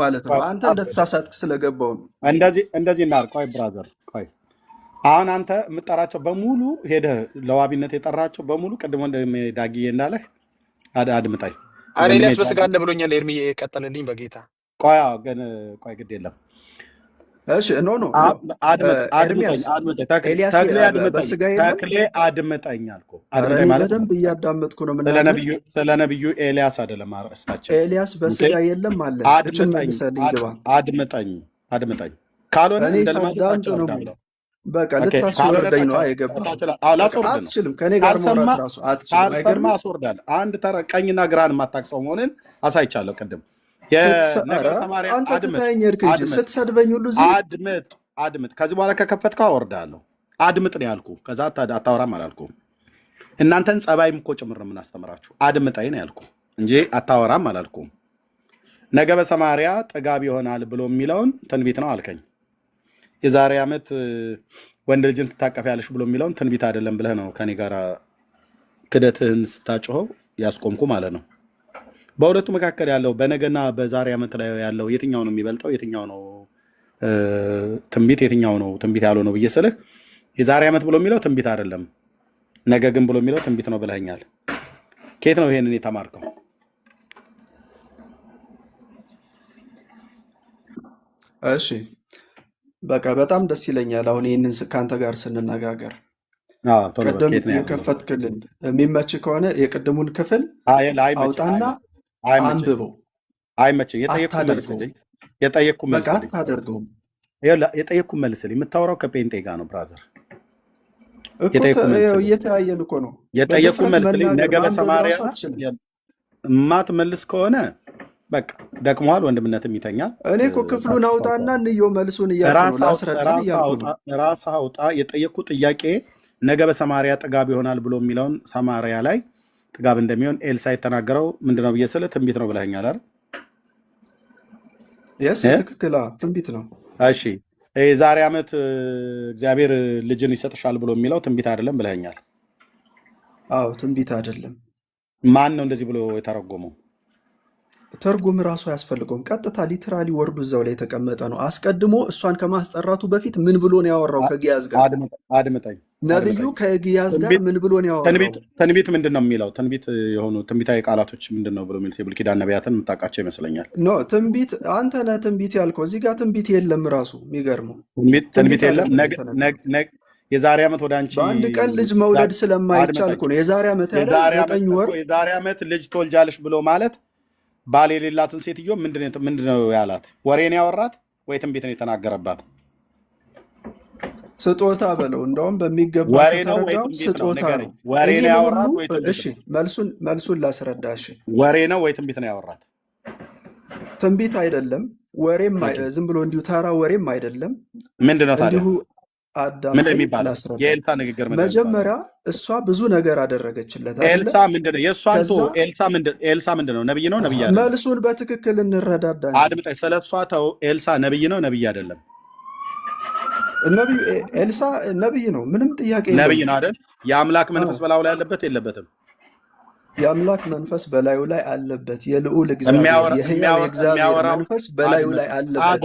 ማለት ነው። አንተ እንደተሳሳትክ ስለገባው ነው። እንደዚህ እናድርግ። ቆይ ብራዘር፣ ቆይ አሁን አንተ የምጠራቸው በሙሉ ሄደህ ለዋቢነት የጠራቸው በሙሉ ቅድሞ ዳጊዬ እንዳለህ አድምጣኝ። ኤልያስ በስጋ አለ ብሎኛል። ኤርሚ ቀጠለልኝ በጌታ ቆይ ግድ የለም። እሺ ኖ በስጋ አድምጠኝ አልኩህ። በደንብ እያዳመጥኩ ነው። ስለ ነቢዩ ኤልያስ አይደለም አርእስታችን። ኤልያስ በስጋ የለም አለ። አድምጠኝ ካልሆነ ነው በቃ ልታስወርደኝ ነው። አትችልም። ከኔ ጋር ማውራት ራሱ አትችልም። አስወርዳለሁ። አንድ ቀኝና ግራን የማታውቅ ሰው መሆንን አሳይቻለሁ ቅድም። አንተ ትታየኝ ሄድክ እንጂ ስትሰድበኝ ሁሉ አድምጥ። ከዚህ በኋላ ከከፈትከው አወርዳለሁ። አድምጥ ነው ያልኩህ። ከዛ አታወራም አላልኩም። እናንተን ጸባይም እኮ ጭምር ነው የምናስተምራችሁ። አድምጠኝ ነው ያልኩህ እንጂ አታወራም አላልኩም። ነገ በሰማርያ ጥጋብ ይሆናል ብሎ የሚለውን ትንቢት ነው አልከኝ። የዛሬ ዓመት ወንድ ልጅን ትታቀፊያለሽ ብሎ የሚለውን ትንቢት አይደለም ብለህ ነው ከኔ ጋር ክደትህን ስታጮኸው ያስቆምኩ ማለት ነው። በሁለቱ መካከል ያለው በነገና በዛሬ ዓመት ላይ ያለው የትኛው ነው የሚበልጠው? የትኛው ነው ትንቢት? የትኛው ነው ትንቢት ያለው ነው ብዬ ስልህ የዛሬ ዓመት ብሎ የሚለው ትንቢት አይደለም፣ ነገ ግን ብሎ የሚለው ትንቢት ነው ብለኸኛል። ከየት ነው ይሄንን የተማርከው? እሺ በቃ በጣም ደስ ይለኛል። አሁን ይህንን ከአንተ ጋር ስንነጋገር ቅድም የከፈትክልን የሚመች ከሆነ የቅድሙን ክፍል አውጣና አንብበው። አይመችም። የጠየቅኩ መልስልኝ። የምታወራው ከጴንጤ ጋር ነው ብራዘር። እየተያየን እኮ ነው። የጠየቅኩ መልስልኝ። ነገ በሰማርያ የማትመልስ ከሆነ በቃ ደክሞሃል፣ ወንድምነትም ይተኛል። እኔ እኮ ክፍሉን አውጣና እንየው መልሱን እያልኩ ነው። ራስህ አውጣ። የጠየቅኩ ጥያቄ ነገ በሰማርያ ጥጋብ ይሆናል ብሎ የሚለውን ሰማርያ ላይ ጥጋብ እንደሚሆን ኤልሳ የተናገረው ምንድነው ብዬ ስለ ትንቢት ነው ብለኸኛል አይደል? ትክክል፣ ትንቢት ነው። እሺ የዛሬ ዓመት እግዚአብሔር ልጅን ይሰጥሻል ብሎ የሚለው ትንቢት አይደለም ብለኸኛል። አዎ ትንቢት አይደለም። ማን ነው እንደዚህ ብሎ የተረጎመው? ትርጉም ራሱ አያስፈልገውም። ቀጥታ ሊትራሊ ወርዱ እዛው ላይ የተቀመጠ ነው። አስቀድሞ እሷን ከማስጠራቱ በፊት ምን ብሎ ነው ያወራው? ከግያዝ ጋር አድምጠኝ። ነብዩ ከግያዝ ጋር ምን ብሎ ነው ያወራው? ትንቢት ምንድን ነው የሚለው? ትንቢት የሆኑ ትንቢታዊ ቃላቶች ምንድን ነው ብሎ የሚሉት የብሉይ ኪዳን ነቢያትን የምታውቃቸው ይመስለኛል። ኖ ትንቢት አንተ ነህ ትንቢት ያልከው። እዚህ ጋር ትንቢት የለም። ራሱ የሚገርመው ትንቢት የለም። የዛሬ ዓመት ወደ አንቺ በአንድ ቀን ልጅ መውለድ ስለማይቻል እኮ ነው የዛሬ ዓመት ያለ 9 ወር የዛሬ ዓመት ልጅ ትወልጃለሽ ብሎ ማለት ባል የሌላትን ሴትዮ ምንድነው ያላት? ወሬን ያወራት ወይ ትንቢት ነው የተናገረባት? ስጦታ በለው። እንደውም በሚገባ ተረዳው። ስጦታ ነው። ወሬ ነው ያወራት ወይ ትንቢት? እሺ መልሱን ላስረዳ። እሺ ወሬ ነው ወይ ትንቢት ነው ያወራት? ትንቢት አይደለም፣ ወሬም ዝም ብሎ እንዲሁ ተራ ወሬም አይደለም። ምንድነው ታዲያ? እንዲሁ አዳም የኤልሳ ንግግር መጀመሪያ እሷ ብዙ ነገር አደረገችለት። ኤልሳ ምንድነው? የእሷን ተው። ኤልሳ ምንድነው? ነብይ ነው ነብይ አይደለም? መልሱን በትክክል እንረዳዳ። አድምጠኝ። ስለሷ ተው። ኤልሳ ነብይ ነው ነብይ አይደለም? ነብዩ ኤልሳ ነብይ ነው፣ ምንም ጥያቄ የለም። ነብይ ነው አይደል? የአምላክ መንፈስ በላዩ ላይ አለበት የለበትም? የአምላክ መንፈስ በላዩ ላይ አለበት። የልዑል እግዚአብሔር የሕያው እግዚአብሔር መንፈስ በላዩ ላይ አለበት።